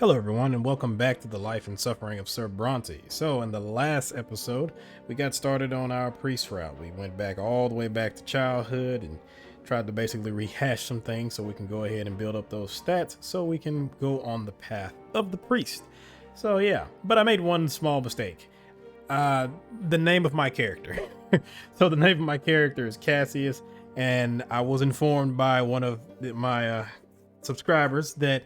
Hello, everyone, and welcome back to the life and suffering of Sir Brante. So, in the last episode, we got started on our priest route. We went back all the way back to childhood and tried to basically rehash some things so we can go ahead and build up those stats so we can go on the path of the priest. So, yeah, but I made one small mistake. The name of my character. So, the name of my character is Cassius, and I was informed by one of my subscribers that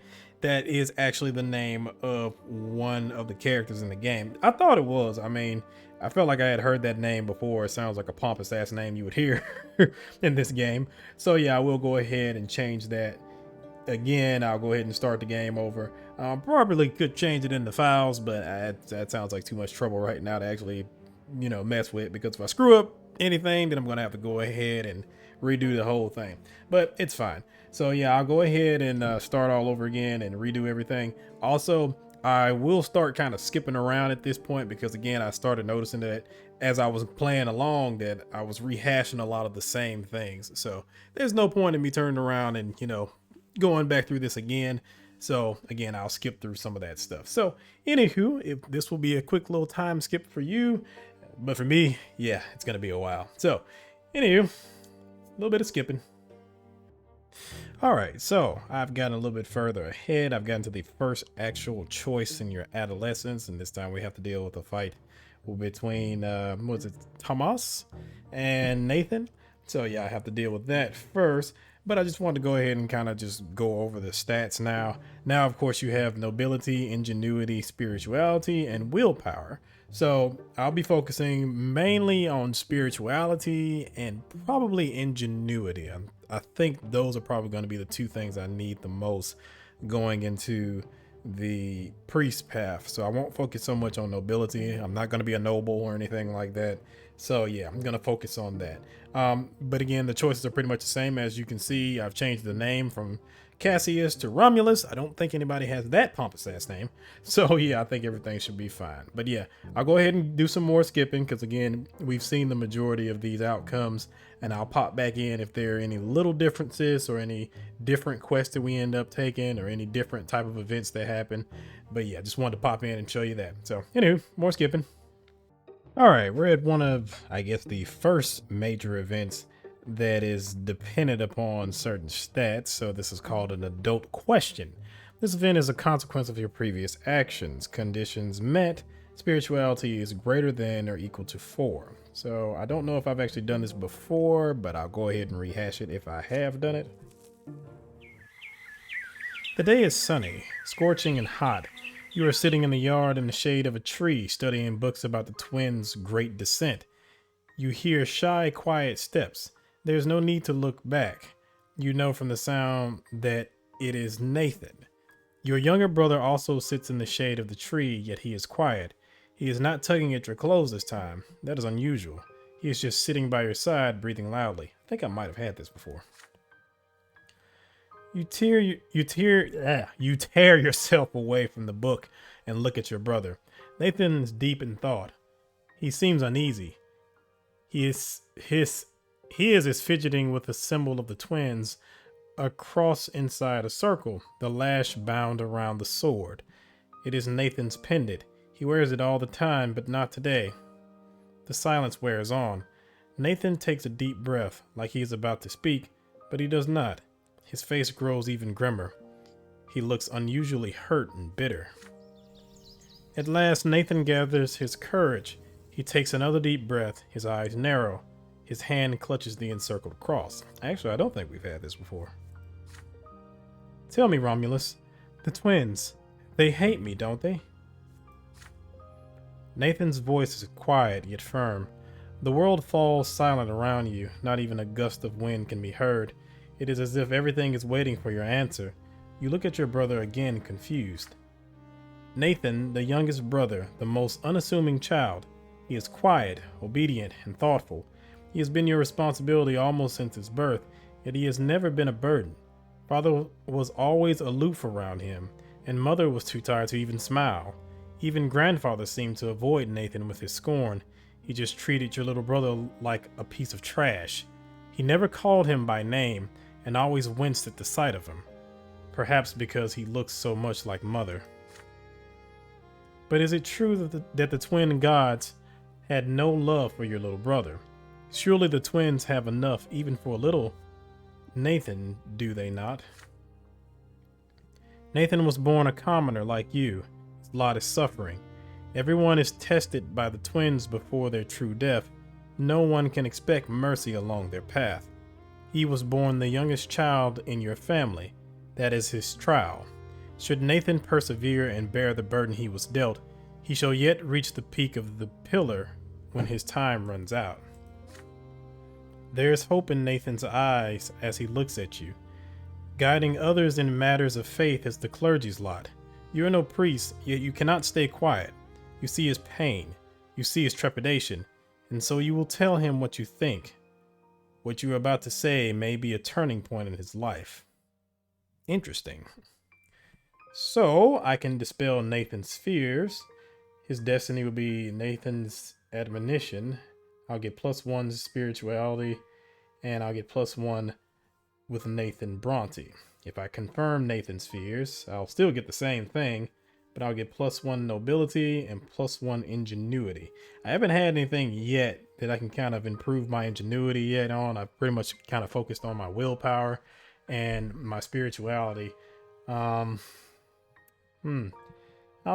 is actually the name of one of the characters in the game. I thought it was. I mean, I felt like I had heard that name before. It sounds like a pompous ass name you would hear in this game. So yeah, I will go ahead and change that. Again, I'll go ahead and start the game over. Probably could change it in the files, but that sounds like too much trouble right now to actually, mess with, because if I screw up anything, then I'm going to have to go ahead and redo the whole thing. But it's fine. So yeah, I'll go ahead and start all over again and redo everything. Also, I will start kind of skipping around at this point because, again, I started noticing that as I was playing along that I was rehashing a lot of the same things. So there's no point in me turning around and, going back through this again. So again, I'll skip through some of that stuff. So anywho, if this will be a quick little time skip for you, but for me, yeah, it's going to be a while. So anywho, a little bit of skipping. All right, so I've gotten a little bit further ahead. I've gotten to the first actual choice in your adolescence, and this time we have to deal with a fight between, Thomas and Nathan. So yeah, I have to deal with that first, but I just wanted to go ahead and kind of just go over the stats now. Now, of course, you have nobility, ingenuity, spirituality, and willpower. So I'll be focusing mainly on spirituality and probably ingenuity. I think those are probably going to be the two things I need the most going into the priest path. So I won't focus so much on nobility. I'm not going to be a noble or anything like that. So yeah, I'm going to focus on that. But again, the choices are pretty much the same. As you can see, I've changed the name from Cassius to Romulus. I don't think anybody has that pompous ass name. So yeah, I think everything should be fine. But yeah, I'll go ahead and do some more skipping because, again, we've seen the majority of these outcomes, and I'll pop back in if there are any little differences or any different quests that we end up taking or any different type of events that happen. But yeah, just wanted to pop in and show you that. So anywho, more skipping. All right, we're at one of, I guess, the first major events that is dependent upon certain stats. So this is called an adult question. This event is a consequence of your previous actions. Conditions met. Spirituality is greater than or equal to 4. So I don't know if I've actually done this before, but I'll go ahead and rehash it if I have done it. The day is sunny, scorching and hot. You are sitting in the yard in the shade of a tree, studying books about the twins' great descent. You hear shy, quiet steps. There's no need to look back. You know from the sound that it is Nathan. Your younger brother also sits in the shade of the tree, yet he is quiet. He is not tugging at your clothes this time. That is unusual. He is just sitting by your side, breathing loudly. I think I might have had this before. You tear yourself away from the book and look at your brother. Nathan is deep in thought. He seems uneasy. He is fidgeting with the symbol of the twins, a cross inside a circle, the lash bound around the sword. It is Nathan's pendant. He wears it all the time, but not today. The silence wears on. Nathan takes a deep breath, like he is about to speak, but he does not. His face grows even grimmer. He looks unusually hurt and bitter. At last, Nathan gathers his courage. He takes another deep breath. His eyes narrow. His hand clutches the encircled cross. Actually, I don't think we've had this before. Tell me, Romulus, the twins, they hate me, don't they? Nathan's voice is quiet yet firm. The world falls silent around you. Not even a gust of wind can be heard. It is as if everything is waiting for your answer. You look at your brother again, confused. Nathan, the youngest brother, the most unassuming child. He is quiet, obedient, and thoughtful. He has been your responsibility almost since his birth, yet he has never been a burden. Father was always aloof around him, and Mother was too tired to even smile. Even grandfather seemed to avoid Nathan with his scorn. He just treated your little brother like a piece of trash. He never called him by name, and always winced at the sight of him. Perhaps because he looks so much like Mother. But is it true that the twin gods had no love for your little brother? Surely the twins have enough even for a little Nathan, do they not? Nathan was born a commoner like you. His lot is suffering. Everyone is tested by the twins before their true death. No one can expect mercy along their path. He was born the youngest child in your family. That is his trial. Should Nathan persevere and bear the burden he was dealt, he shall yet reach the peak of the pillar when his time runs out. There is hope in Nathan's eyes as he looks at you. Guiding others in matters of faith is the clergy's lot. You are no priest, yet you cannot stay quiet. You see his pain, you see his trepidation, and so you will tell him what you think. What you are about to say may be a turning point in his life. Interesting. So, I can dispel Nathan's fears. His destiny will be Nathan's admonition. I'll get +1 spirituality, and I'll get +1 with Nathan Brante. If I confirm Nathan's fears, I'll still get the same thing, but I'll get +1 nobility and +1 ingenuity. I haven't had anything yet that I can kind of improve my ingenuity yet on. I've pretty much kind of focused on my willpower and my spirituality. I'll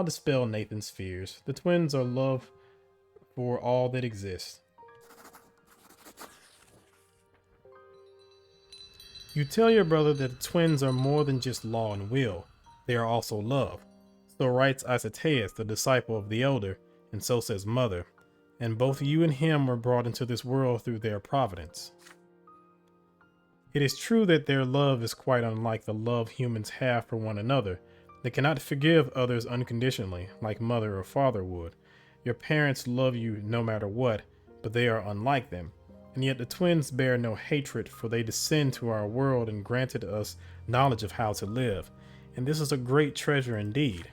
dispel Nathan's fears. The twins are love for all that exists. You tell your brother that the twins are more than just law and will. They are also love. So writes Isoteus, the disciple of the elder, and so says Mother. And both you and him were brought into this world through their providence. It is true that their love is quite unlike the love humans have for one another. They cannot forgive others unconditionally, like mother or father would. Your parents love you no matter what, but they are unlike them. And yet the twins bear no hatred, for they descend to our world and granted us knowledge of how to live. And this is a great treasure indeed.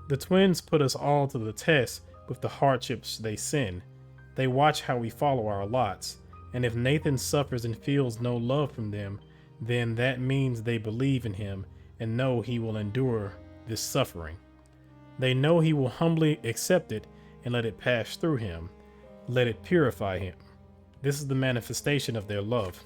The twins put us all to the test with the hardships they send. They watch how we follow our lots. And if Nathan suffers and feels no love from them, then that means they believe in him and know he will endure this suffering. They know he will humbly accept it and let it pass through him. Let it purify him. This is the manifestation of their love.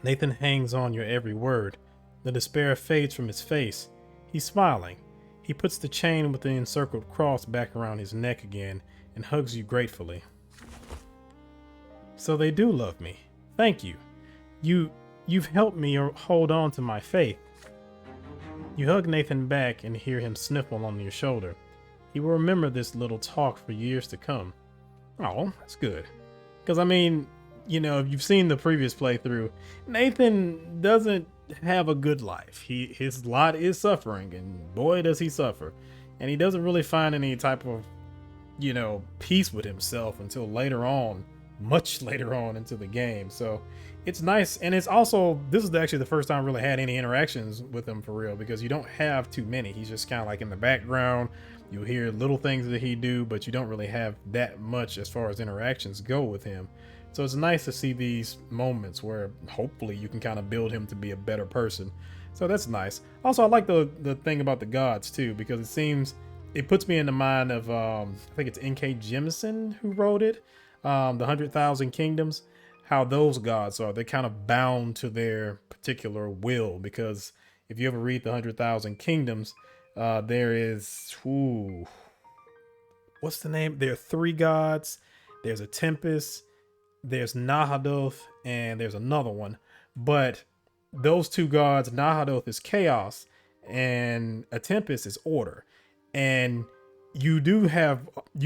Nathan hangs on your every word. The despair fades from his face. He's smiling. He puts the chain with the encircled cross back around his neck again and hugs you gratefully. So they do love me. Thank you. You've helped me hold on to my faith. You hug Nathan back and hear him sniffle on your shoulder. He will remember this little talk for years to come. Oh, that's good. Because, I mean, you know, if you've seen the previous playthrough, Nathan doesn't have a good life. His lot is suffering, and boy, does he suffer. And he doesn't really find any type of, you know, peace with himself until later on, much later on into the game. So it's nice. And it's also, this is actually the first time I really had any interactions with him for real, because you don't have too many. He's just kind of like in the background. You'll hear little things that he do, but you don't really have that much as far as interactions go with him. So it's nice to see these moments where hopefully you can kind of build him to be a better person. So that's nice. Also, I like the thing about the gods too, because it puts me in the mind of, I think it's N.K. Jemisin who wrote it, the 100,000 Kingdoms, how those gods are. They're kind of bound to their particular will, because if you ever read the 100,000 Kingdoms, there is, what's the name? There are 3 gods. There's a Tempest, there's Nahadoth, and there's another one. But those 2 gods, Nahadoth is chaos, and a Tempest is order. And you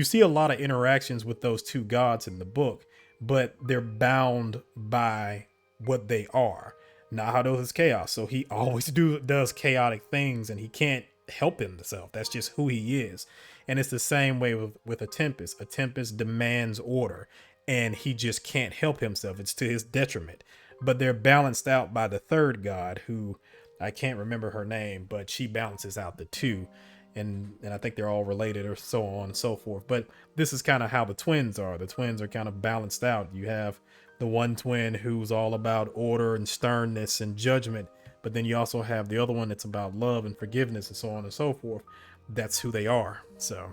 see a lot of interactions with those 2 gods in the book, but they're bound by what they are. Nahadoth is chaos, so he always does chaotic things, and he can't help himself. That's just who he is. And it's the same way with a Tempest. A Tempest demands order, and he just can't help himself. It's to his detriment. But they're balanced out by the 3rd god, who I can't remember her name, but she balances out the 2. And I think they're all related, or so on and so forth. But this is kind of how the twins are. The twins are kind of balanced out. You have the one twin who's all about order and sternness and judgment, But then you also have the other one that's about love and forgiveness and so on and so forth. That's who they are. So,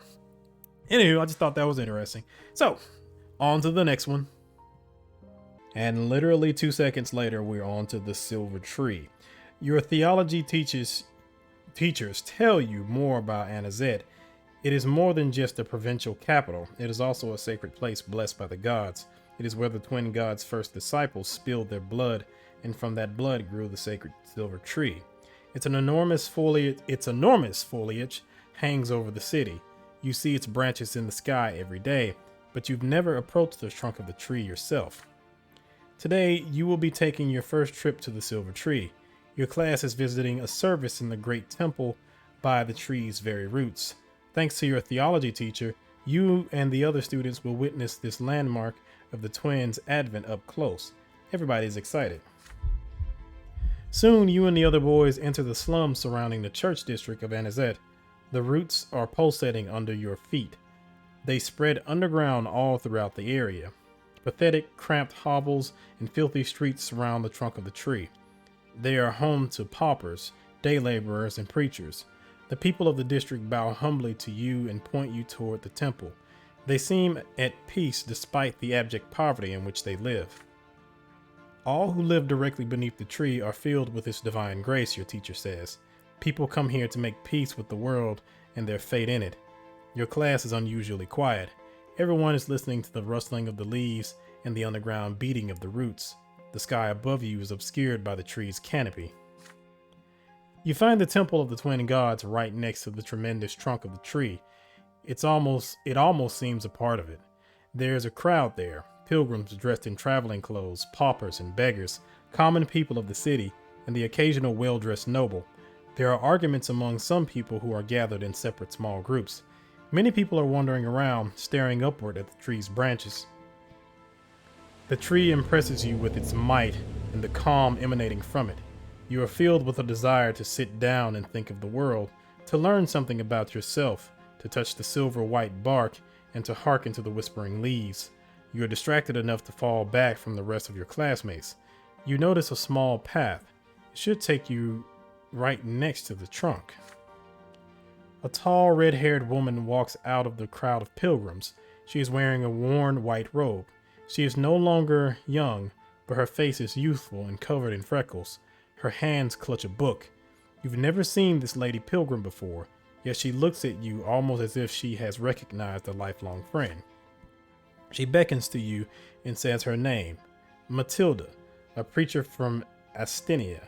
anywho, I just thought that was interesting. So, on to the next one. And literally 2 seconds later, we're on to the silver tree. Your theology teachers tell you more about Anazet. It is more than just a provincial capital. It is also a sacred place blessed by the gods. It is where the twin gods' first disciples spilled their blood, and from that blood grew the sacred silver tree. Its enormous foliage hangs over the city. You see its branches in the sky every day, but you've never approached the trunk of the tree yourself. Today, you will be taking your first trip to the silver tree. Your class is visiting a service in the great temple by the tree's very roots. Thanks to your theology teacher, you and the other students will witness this landmark of the twins' advent up close. Everybody's excited. Soon, you and the other boys enter the slums surrounding the church district of Anazet. The roots are pulsating under your feet. They spread underground all throughout the area. Pathetic, cramped hovels and filthy streets surround the trunk of the tree. They are home to paupers, day laborers, and preachers. The people of the district bow humbly to you and point you toward the temple. They seem at peace despite the abject poverty in which they live. All who live directly beneath the tree are filled with its divine grace, your teacher says. People come here to make peace with the world and their fate in it. Your class is unusually quiet. Everyone is listening to the rustling of the leaves and the underground beating of the roots. The sky above you is obscured by the tree's canopy. You find the temple of the twin gods right next to the tremendous trunk of the tree. It almost seems a part of it. There's a crowd there, pilgrims dressed in traveling clothes, paupers and beggars, common people of the city, and the occasional well-dressed noble. There are arguments among some people who are gathered in separate small groups. Many people are wandering around, staring upward at the tree's branches. The tree impresses you with its might and the calm emanating from it. You are filled with a desire to sit down and think of the world, to learn something about yourself, to touch the silver white bark, and to hearken to the whispering leaves. You are distracted enough to fall back from the rest of your classmates. You notice a small path. It should take you right next to the trunk. A tall, red-haired woman walks out of the crowd of pilgrims. She is wearing a worn white robe. She is no longer young, but her face is youthful and covered in freckles. Her hands clutch a book. You've never seen this lady pilgrim before, yet she looks at you almost as if she has recognized a lifelong friend. She beckons to you and says her name, Matilda, a preacher from Astynia.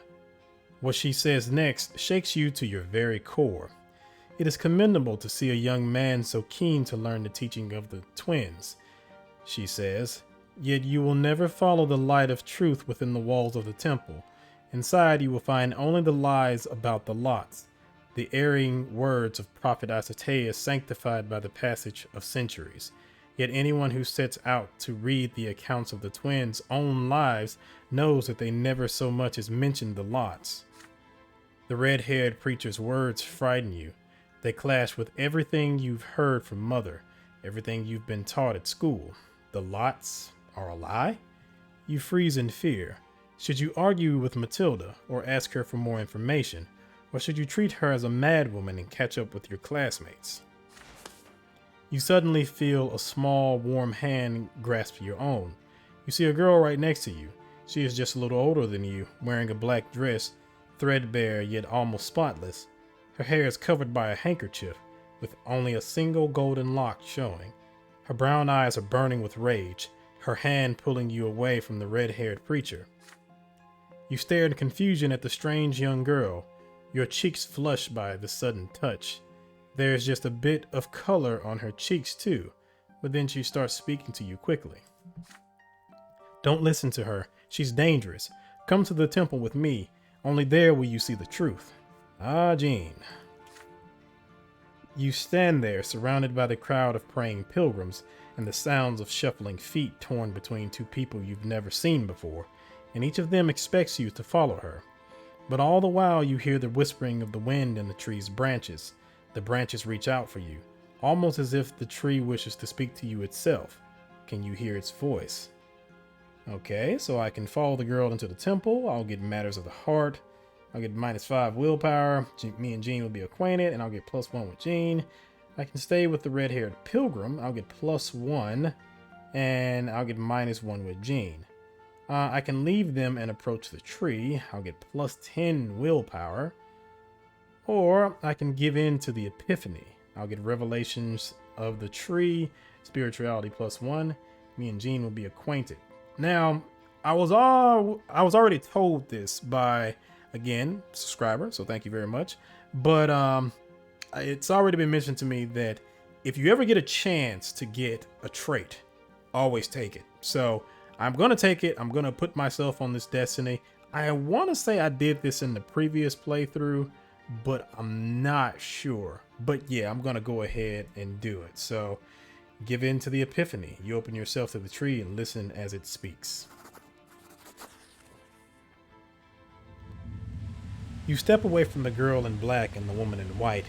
What she says next shakes you to your very core. It is commendable to see a young man so keen to learn the teaching of the twins, she says, yet you will never follow the light of truth within the walls of the temple. Inside you will find only the lies about the lots, the erring words of Prophet Isoteus sanctified by the passage of centuries. Yet anyone who sets out to read the accounts of the twins' own lives knows that they never so much as mention the lots. The red-haired preacher's words frighten you. They clash with everything you've heard from Mother, everything you've been taught at school. The lots are a lie? You freeze in fear. Should you argue with Matilda or ask her for more information? Or should you treat her as a madwoman and catch up with your classmates? You suddenly feel a small, warm hand grasp your own. You see a girl right next to you. She is just a little older than you, wearing a black dress, threadbare yet almost spotless. Her hair is covered by a handkerchief, with only a single golden lock showing. Her brown eyes are burning with rage, her hand pulling you away from the red-haired preacher. You stare in confusion at the strange young girl, your cheeks flushed by the sudden touch. There is just a bit of color on her cheeks too, but then she starts speaking to you quickly. Don't listen to her. She's dangerous. Come to the temple with me. Only there will you see the truth. Ah, Jean. You stand there, surrounded by the crowd of praying pilgrims and the sounds of shuffling feet torn between two people you've never seen before, and each of them expects you to follow her. But all the while you hear the whispering of the wind in the tree's branches. The branches reach out for you, almost as if the tree wishes to speak to you itself. Can you hear its voice? Okay, so I can follow the girl into the temple. I'll get matters of the heart. I'll get -5 willpower. Me and Jean will be acquainted, and I'll get +1 with Jean. I can stay with the red-haired pilgrim. I'll get +1, and I'll get -1 with Jean. I can leave them and approach the tree. I'll get +10 willpower. Or I can give in to the epiphany. I'll get revelations of the tree, spirituality +1. Me and Jean will be acquainted. Now, I was already told this by, again, subscriber, so thank you very much. But it's already been mentioned to me that if you ever get a chance to get a trait, always take it. So I'm going to take it. I'm going to put myself on this destiny. I want to say I did this in the previous playthrough, but I'm not sure. But yeah, I'm going to go ahead and do it. So give in to the epiphany. You open yourself to the tree and listen as it speaks. You step away from the girl in black and the woman in white,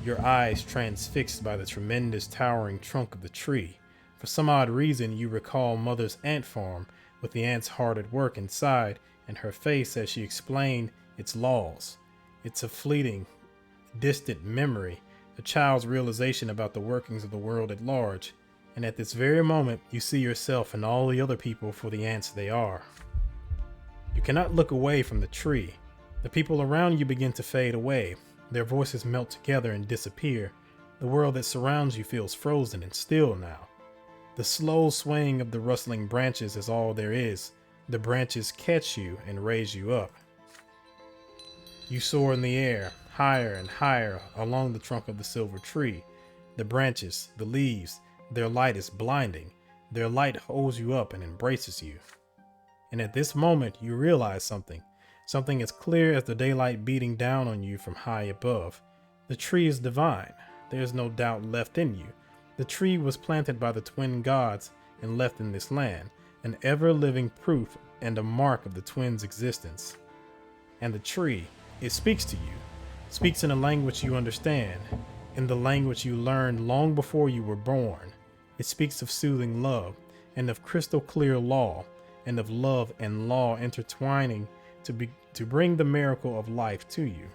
your eyes transfixed by the tremendous towering trunk of the tree. For some odd reason, you recall Mother's ant farm, with the ants hard at work inside, and her face as she explained its laws. It's a fleeting, distant memory, a child's realization about the workings of the world at large, and at this very moment, you see yourself and all the other people for the ants they are. You cannot look away from the tree. The people around you begin to fade away. Their voices melt together and disappear. The world that surrounds you feels frozen and still now. The slow swaying of the rustling branches is all there is. The branches catch you and raise you up. You soar in the air, higher and higher along the trunk of the silver tree. The branches, the leaves, their light is blinding. Their light holds you up and embraces you. And at this moment, you realize something as clear as the daylight beating down on you from high above. The tree is divine. There is no doubt left in you. The tree was planted by the twin gods and left in this land, an ever-living proof and a mark of the twins' existence. And the tree, it speaks to you, speaks in a language you understand, in the language you learned long before you were born. It speaks of soothing love, and of crystal clear law, and of love and law intertwining to bring the miracle of life to you.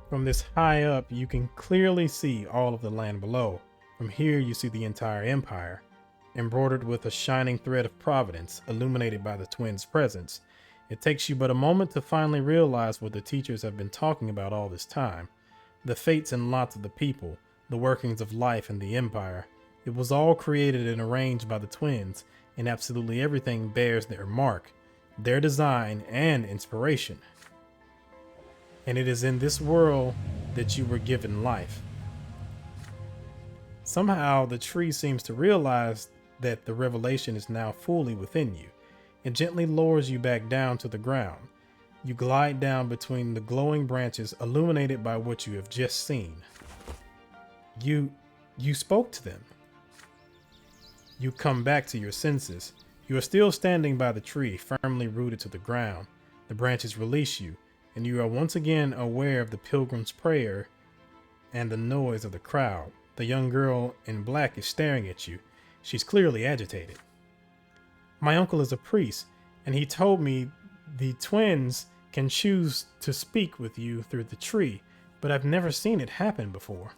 From this high up, you can clearly see all of the land below. From here, you see the entire empire, embroidered with a shining thread of providence, illuminated by the twins' presence. It takes you but a moment to finally realize what the teachers have been talking about all this time. The fates and lots of the people, the workings of life and the empire. It was all created and arranged by the twins, and absolutely everything bears their mark, their design and inspiration. And it is in this world that you were given life. Somehow the tree seems to realize that the revelation is now fully within you. It gently lowers you back down to the ground. You glide down between the glowing branches illuminated by what you have just seen. You spoke to them. You come back to your senses. You are still standing by the tree, firmly rooted to the ground. The branches release you, and you are once again aware of the pilgrim's prayer and the noise of the crowd. The young girl in black is staring at you. She's clearly agitated. My uncle is a priest, and he told me the twins can choose to speak with you through the tree, but I've never seen it happen before.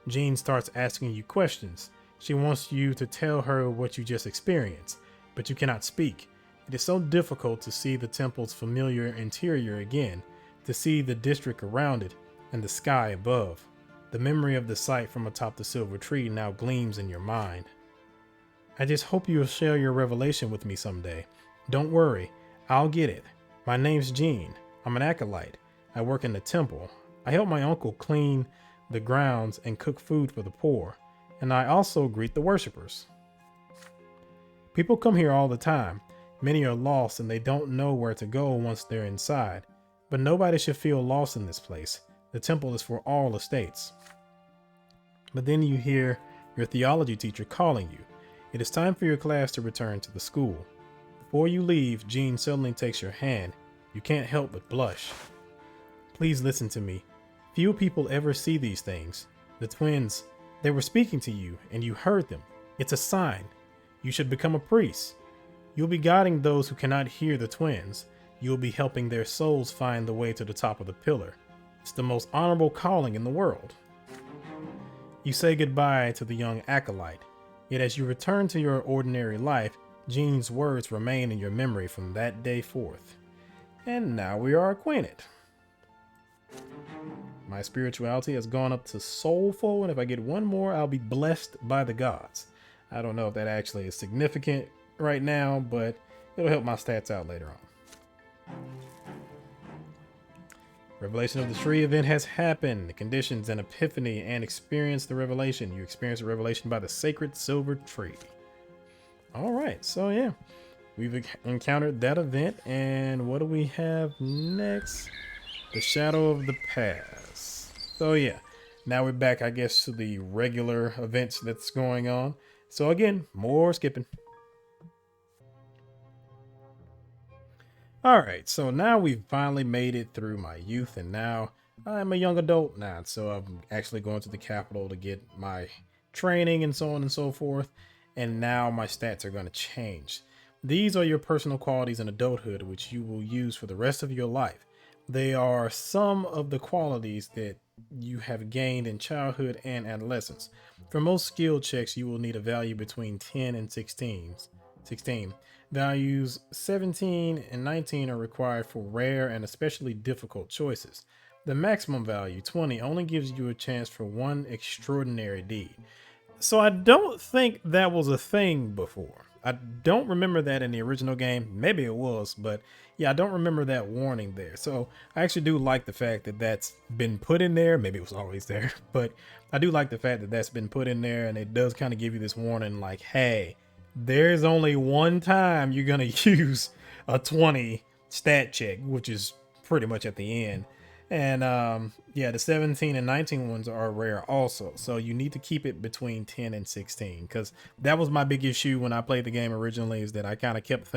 Jean starts asking you questions. She wants you to tell her what you just experienced, but you cannot speak. It is so difficult to see the temple's familiar interior again, to see the district around it and the sky above. The memory of the sight from atop the silver tree now gleams in your mind. I just hope you'll share your revelation with me someday. Don't worry, I'll get it. My name's Jean. I'm an acolyte. I work in the temple. I help my uncle clean the grounds and cook food for the poor. And I also greet the worshippers. People come here all the time. Many are lost and they don't know where to go once they're inside. But nobody should feel lost in this place. The temple is for all estates. But then you hear your theology teacher calling you. It is time for your class to return to the school. Before you leave, Jean suddenly takes your hand. You can't help but blush. Please listen to me. Few people ever see these things. The twins, they were speaking to you and you heard them. It's a sign. You should become a priest. You'll be guiding those who cannot hear the twins. You'll be helping their souls find the way to the top of the pillar. It's the most honorable calling in the world. You say goodbye to the young acolyte, yet as you return to your ordinary life, Jean's words remain in your memory from that day forth. And now we are acquainted. My spirituality has gone up to soulful, and if I get one more, I'll be blessed by the gods. I don't know if that actually is significant right now, but it'll help my stats out later on. Revelation of the Tree event has happened. The conditions and epiphany and experience the revelation. You experience the revelation by the sacred silver tree. All right, so yeah, we've encountered that event, and what do we have next? The Shadow of the Past. So yeah, now we're back, I guess, to the regular events that's going on. So again, more skipping. All right, so now we've finally made it through my youth, and now I'm a young adult now. So I'm actually going to the capital to get my training and so on and so forth. And now my stats are going to change. These are your personal qualities in adulthood, which you will use for the rest of your life. They are some of the qualities that you have gained in childhood and adolescence. For most skill checks, you will need a value between 10 and 16. Values 17 and 19 are required for rare and especially difficult choices. The maximum value, 20, only gives you a chance for one extraordinary deed. So I don't think that was a thing before. I don't remember that in the original game. Maybe it was, but yeah, I don't remember that warning there. So I actually do like the fact that that's been put in there. Maybe it was always there, but I do like the fact that that's been put in there, and it does kind of give you this warning like, hey, there's only one time you're going to use a 20 stat check, which is pretty much at the end. And yeah, the 17 and 19 ones are rare also. So you need to keep it between 10 and 16, because that was my big issue when I played the game originally, is that I kind of kept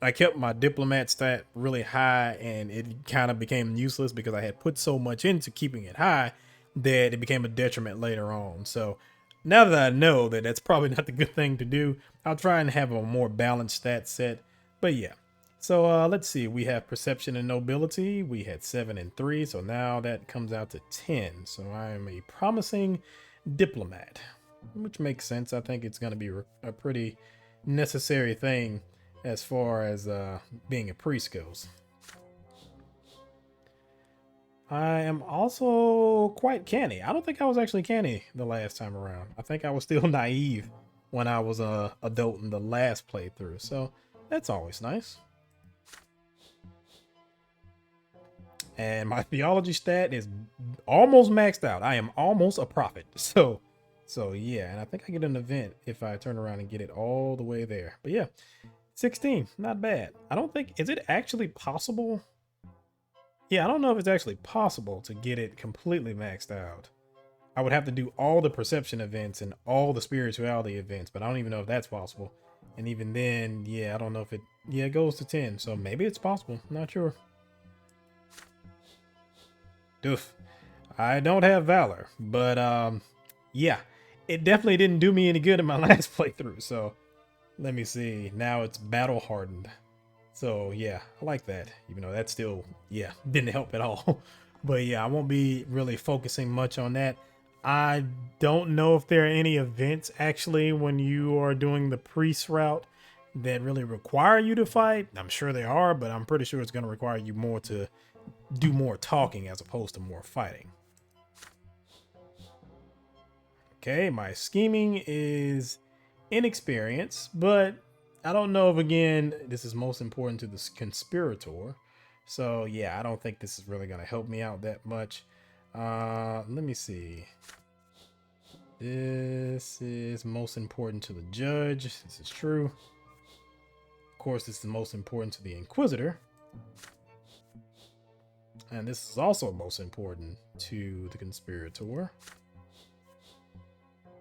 I kept my diplomat stat really high, and it kind of became useless because I had put so much into keeping it high that it became a detriment later on. So now that I know that that's probably not the good thing to do, I'll try and have a more balanced stat set. But yeah. So let's see, we have perception and nobility. We had 7 and 3, so now that comes out to 10. So I am a promising diplomat, which makes sense. I think it's going to be a pretty necessary thing as far as being a priest goes. I am also quite canny. I don't think I was actually canny the last time around. I think I was still naive when I was an adult in the last playthrough, so that's always nice. And my theology stat is almost maxed out. I am almost a prophet. So yeah, and I think I get an event if I turn around and get it all the way there. But yeah, 16, not bad. I don't think, is it actually possible? Yeah, I don't know if it's actually possible to get it completely maxed out. I would have to do all the perception events and all the spirituality events, but I don't even know if that's possible. And even then, yeah, I don't know if it, yeah, it goes to 10. So maybe it's possible. Not sure. Doof. I don't have valor, but yeah, it definitely didn't do me any good in my last playthrough. So let me see. Now it's battle hardened. So yeah, I like that, even though that still, yeah, didn't help at all. But yeah, I won't be really focusing much on that. I don't know if there are any events actually when you are doing the priest route that really require you to fight. I'm sure there are, but I'm pretty sure it's going to require you more to do more talking as opposed to more fighting. Okay, my scheming is inexperience, but I don't know if, again, this is most important to the conspirator. So yeah, I don't think this is really going to help me out that much. Let me see. This is most important to the judge. This is true. Of course, this is most important to the inquisitor. And this is also most important to the conspirator.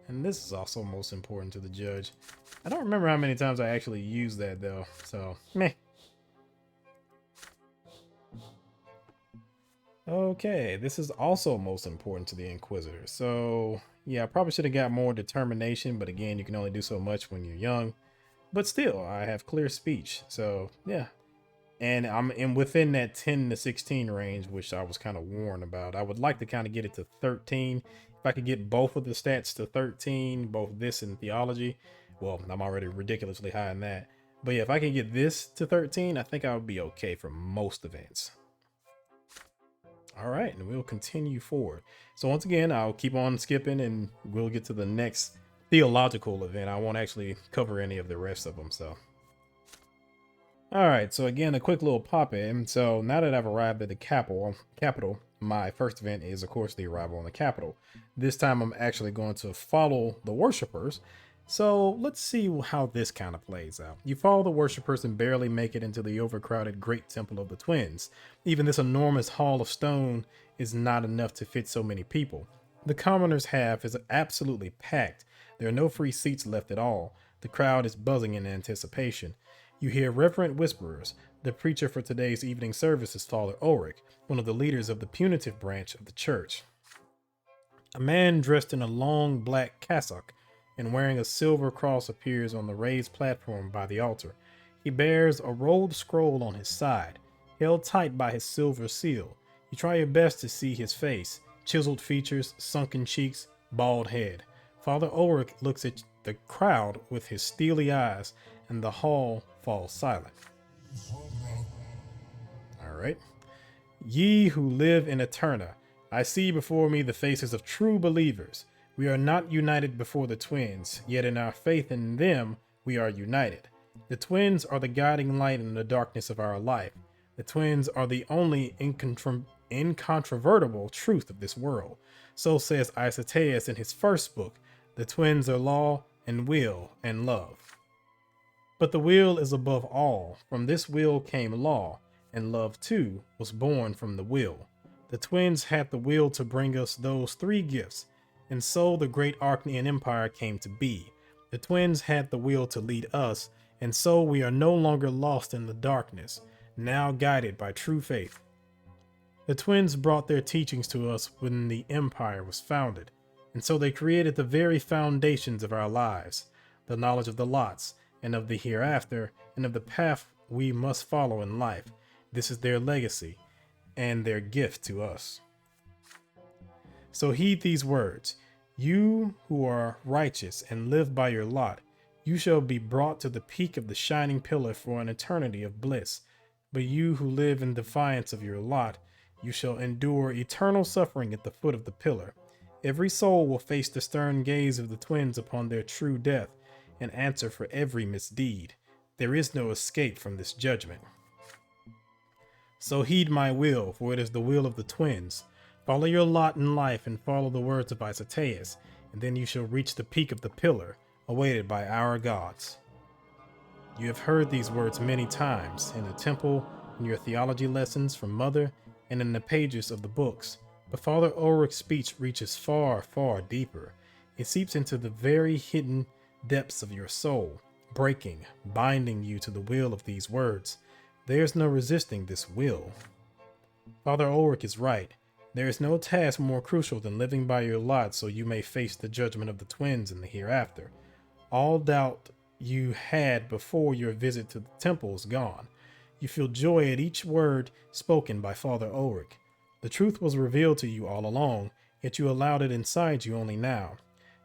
And this is also most important to the judge. I don't remember how many times I actually used that though, so meh. Okay, this is also most important to the inquisitor. So yeah, I probably should have got more determination, but again, you can only do so much when you're young. But still, I have clear speech. So yeah, and I'm in within that 10 to 16 range, which I was kind of warned about. I would like to kind of get it to 13. If I could get both of the stats to 13, both this and theology, well, I'm already ridiculously high in that. But yeah, if I can get this to 13, I think I would be okay for most events. All right, and we'll continue forward. So once again, I'll keep on skipping and we'll get to the next theological event. I won't actually cover any of the rest of them, so. All right, so again, a quick little pop in. So now that I've arrived at the capital, my first event is, of course, the arrival on the capital. This time I'm actually going to follow the worshippers. So let's see how this kind of plays out. You follow the worshippers and barely make it into the overcrowded Great Temple of the Twins. Even this enormous hall of stone is not enough to fit so many people. The commoners' half is absolutely packed. There are no free seats left at all. The crowd is buzzing in anticipation. You hear reverent whisperers. The preacher for today's evening service is Father Ulrich, one of the leaders of the punitive branch of the church. A man dressed in a long black cassock and wearing a silver cross appears on the raised platform by the altar. He bears a rolled scroll on his side, held tight by his silver seal. You try your best to see his face, chiseled features, sunken cheeks, bald head. Father Ulrich looks at the crowd with his steely eyes, and the hall falls silent. All right. Ye who live in Eterna, I see before me the faces of true believers. We are not united before the twins, yet in our faith in them, we are united. The twins are the guiding light in the darkness of our life. The twins are the only incontrovertible truth of this world. So says Isoteus in his first book. The twins are law and will and love. But the will is above all. From this will came law, and love too was born from the will. The twins had the will to bring us those three gifts, and so the great Archnean Empire came to be. The twins had the will to lead us, and so we are no longer lost in the darkness, now guided by true faith. The twins brought their teachings to us when the empire was founded, and so they created the very foundations of our lives, the knowledge of the lots, and of the hereafter, and of the path we must follow in life. This is their legacy, and their gift to us. So heed these words. You who are righteous and live by your lot, you shall be brought to the peak of the shining pillar for an eternity of bliss. But you who live in defiance of your lot, you shall endure eternal suffering at the foot of the pillar. Every soul will face the stern gaze of the twins upon their true death and answer for every misdeed. There is no escape from this judgment. So heed my will, for it is the will of the twins. Follow your lot in life and follow the words of Isoteus, and then you shall reach the peak of the pillar, awaited by our gods. You have heard these words many times, in the temple, in your theology lessons from Mother, and in the pages of the books. But Father Ulrich's speech reaches far, far deeper. It seeps into the very hidden depths of your soul, breaking, binding you to the will of these words. There's no resisting this will. Father Ulrich is right. There is no task more crucial than living by your lot so you may face the judgment of the twins in the hereafter. All doubt you had before your visit to the temple is gone. You feel joy at each word spoken by Father Ulrich. The truth was revealed to you all along, yet you allowed it inside you only now.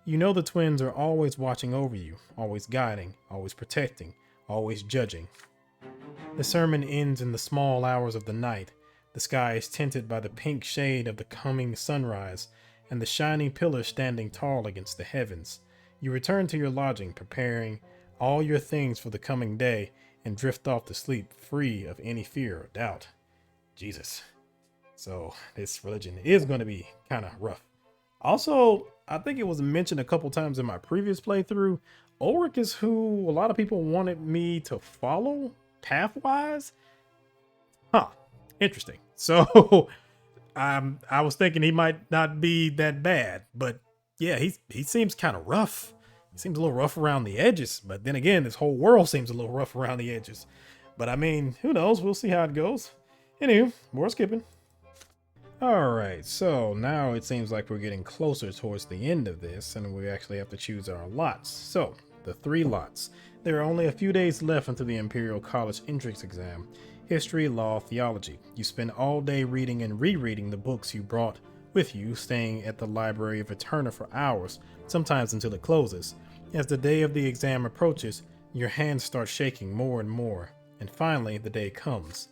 You know the twins are always watching over you, always guiding, always protecting, always judging. The sermon ends in the small hours of the night. The sky is tinted by the pink shade of the coming sunrise, and the shining pillar standing tall against the heavens. You return to your lodging, preparing all your things for the coming day, and drift off to sleep free of any fear or doubt. Jesus. So this religion is going to be kind of rough. Also, I think it was mentioned a couple times in my previous playthrough, Ulrich is who a lot of people wanted me to follow path-wise. Huh. Interesting. So I was thinking he might not be that bad, but yeah, he seems kind of rough. He seems a little rough around the edges, but then again, this whole world seems a little rough around the edges. But I mean, who knows? We'll see how it goes. Anywho, more skipping. All right, so now it seems like we're getting closer towards the end of this, and we actually have to choose our lots. So, the 3 lots. There are only a few days left until the Imperial College entrance exam. history, law, theology. You spend all day reading and rereading the books you brought with you, staying at the Library of Eterna for hours, sometimes until it closes. As the day of the exam approaches, your hands start shaking more and more, and finally the day comes.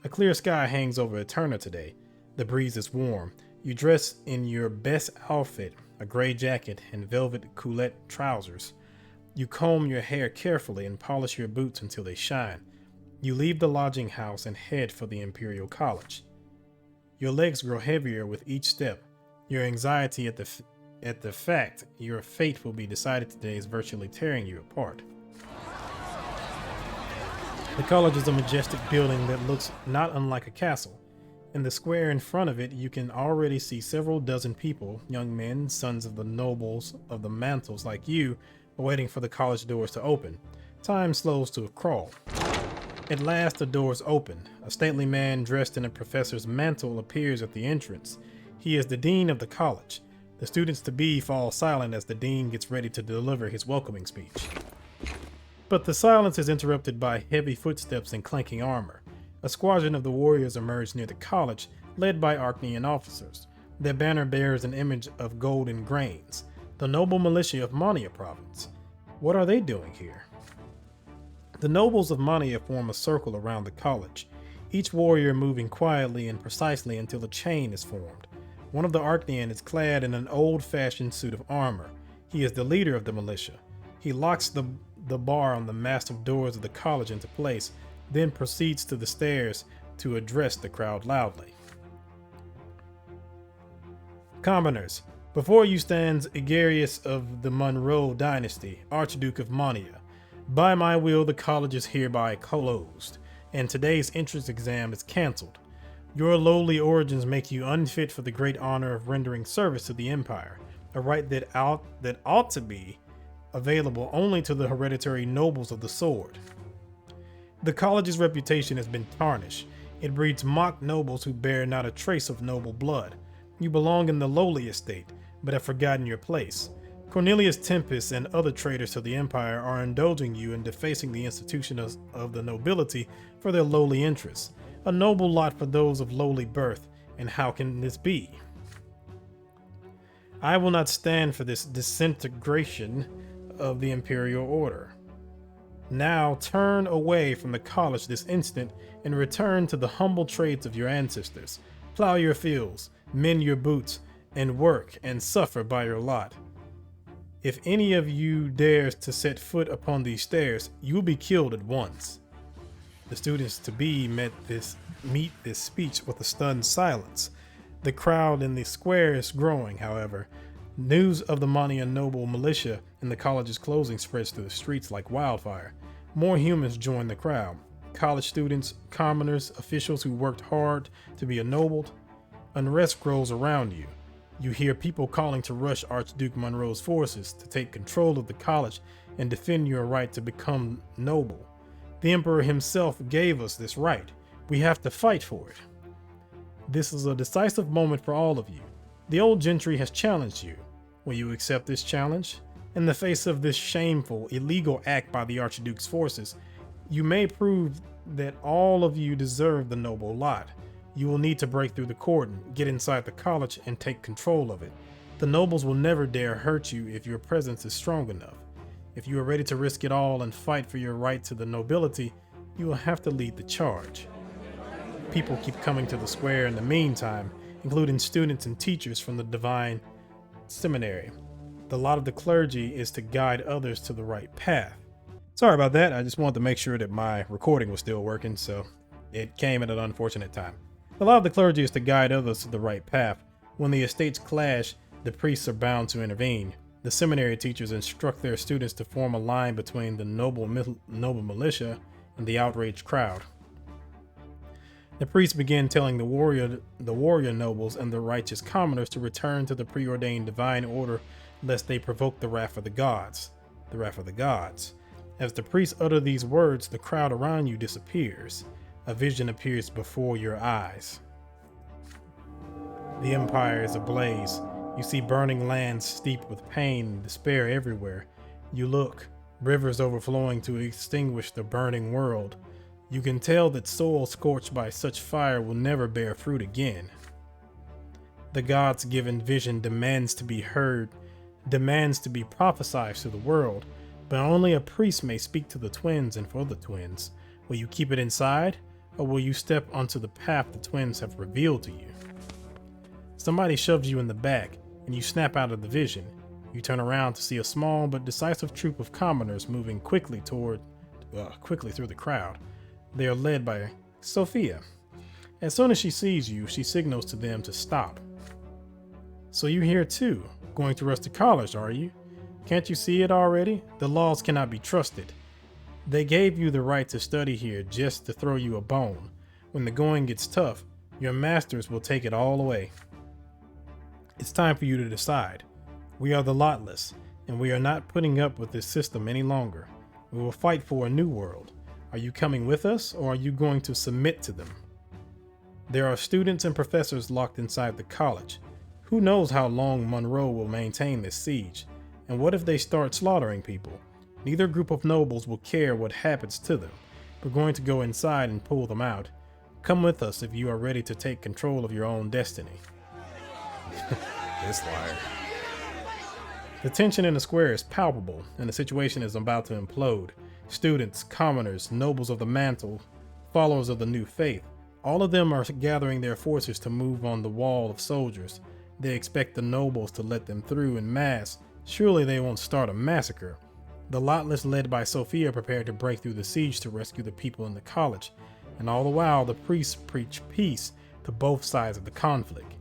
A clear sky hangs over Eterna today. The breeze is warm. You dress in your best outfit, a gray jacket and velvet culotte trousers. You comb your hair carefully and polish your boots until they shine. You leave the lodging house and head for the Imperial College. Your legs grow heavier with each step. Your anxiety at the fact your fate will be decided today is virtually tearing you apart. The college is a majestic building that looks not unlike a castle. In the square in front of it, you can already see several dozen people, young men, sons of the nobles of the mantles like you, waiting for the college doors to open. Time slows to a crawl. At last the doors open. A stately man dressed in a professor's mantle appears at the entrance. He is the dean of the college. The students-to-be fall silent as the dean gets ready to deliver his welcoming speech. But the silence is interrupted by heavy footsteps and clanking armor. A squadron of the warriors emerge near the college, led by Archnean officers. Their banner bears an image of golden grains, the noble militia of Mania province. What are they doing here? The nobles of Mania form a circle around the college, each warrior moving quietly and precisely until a chain is formed. One of the Archnean is clad in an old-fashioned suit of armor. He is the leader of the militia. He locks the bar on the massive doors of the college into place, then proceeds to the stairs to address the crowd loudly. Commoners, before you stands Egerius of the Monroe dynasty, Archduke of Mania. By my will, the college is hereby closed, and today's entrance exam is cancelled. Your lowly origins make you unfit for the great honor of rendering service to the Empire, a right that ought to be available only to the hereditary nobles of the sword. The college's reputation has been tarnished. It breeds mock nobles who bear not a trace of noble blood. You belong in the lowly estate, but have forgotten your place. Cornelius Tempest and other traitors to the Empire are indulging you in defacing the institution of the nobility for their lowly interests. A noble lot for those of lowly birth, and how can this be? I will not stand for this disintegration of the Imperial Order. Now turn away from the college this instant and return to the humble trades of your ancestors. Plow your fields, mend your boots, and work and suffer by your lot. If any of you dares to set foot upon these stairs, you will be killed at once. The students-to-be meet this speech with a stunned silence. The crowd in the square is growing, however. News of the Mania noble militia and the college's closing spreads through the streets like wildfire. More humans join the crowd. College students, commoners, officials who worked hard to be ennobled. Unrest grows around you. You hear people calling to rush Archduke Monroe's forces to take control of the college and defend your right to become noble. The Emperor himself gave us this right. We have to fight for it. This is a decisive moment for all of you. The old gentry has challenged you. Will you accept this challenge? In the face of this shameful, illegal act by the Archduke's forces, you may prove that all of you deserve the noble lot. You will need to break through the cordon, get inside the college, and take control of it. The nobles will never dare hurt you if your presence is strong enough. If you are ready to risk it all and fight for your right to the nobility, you will have to lead the charge. People keep coming to the square in the meantime, including students and teachers from the Divine Seminary. The lot of the clergy is to guide others to the right path. Sorry about that, I just wanted to make sure that my recording was still working, so it came at an unfortunate time. The lot of the clergy is to guide others to the right path. When the estates clash, the priests are bound to intervene. The seminary teachers instruct their students to form a line between the noble militia and the outraged crowd. The priests begin telling the warrior nobles and the righteous commoners to return to the preordained divine order, lest they provoke the wrath of the gods. The wrath of the gods. As the priests utter these words, the crowd around you disappears. A vision appears before your eyes. The empire is ablaze. You see burning lands steeped with pain and despair everywhere. You look, rivers overflowing to extinguish the burning world. You can tell that soil scorched by such fire will never bear fruit again. The gods' given vision demands to be heard, demands to be prophesied to the world, but only a priest may speak to the twins and for the twins. Will you keep it inside, or will you step onto the path the twins have revealed to you? Somebody shoves you in the back, and you snap out of the vision. You turn around to see a small but decisive troop of commoners moving quickly through the crowd. They are led by Sophia. As soon as she sees you, she signals to them to stop. So you here too, going to Rustic College, are you? Can't you see it already? The laws cannot be trusted. They gave you the right to study here just to throw you a bone. When the going gets tough, your masters will take it all away. It's time for you to decide. We are the Lotless, and we are not putting up with this system any longer. We will fight for a new world. Are you coming with us, or are you going to submit to them? There are students and professors locked inside the college. Who knows how long Monroe will maintain this siege? And what if they start slaughtering people? Neither group of nobles will care what happens to them. We're going to go inside and pull them out. Come with us if you are ready to take control of your own destiny. This liar. The tension in the square is palpable, and the situation is about to implode. Students, commoners, nobles of the mantle, followers of the new faith, all of them are gathering their forces to move on the wall of soldiers. They expect the nobles to let them through in mass. Surely they won't start a massacre. The Lotless, led by Sophia, prepare to break through the siege to rescue the people in the college, and all the while the priests preach peace to both sides of the conflict.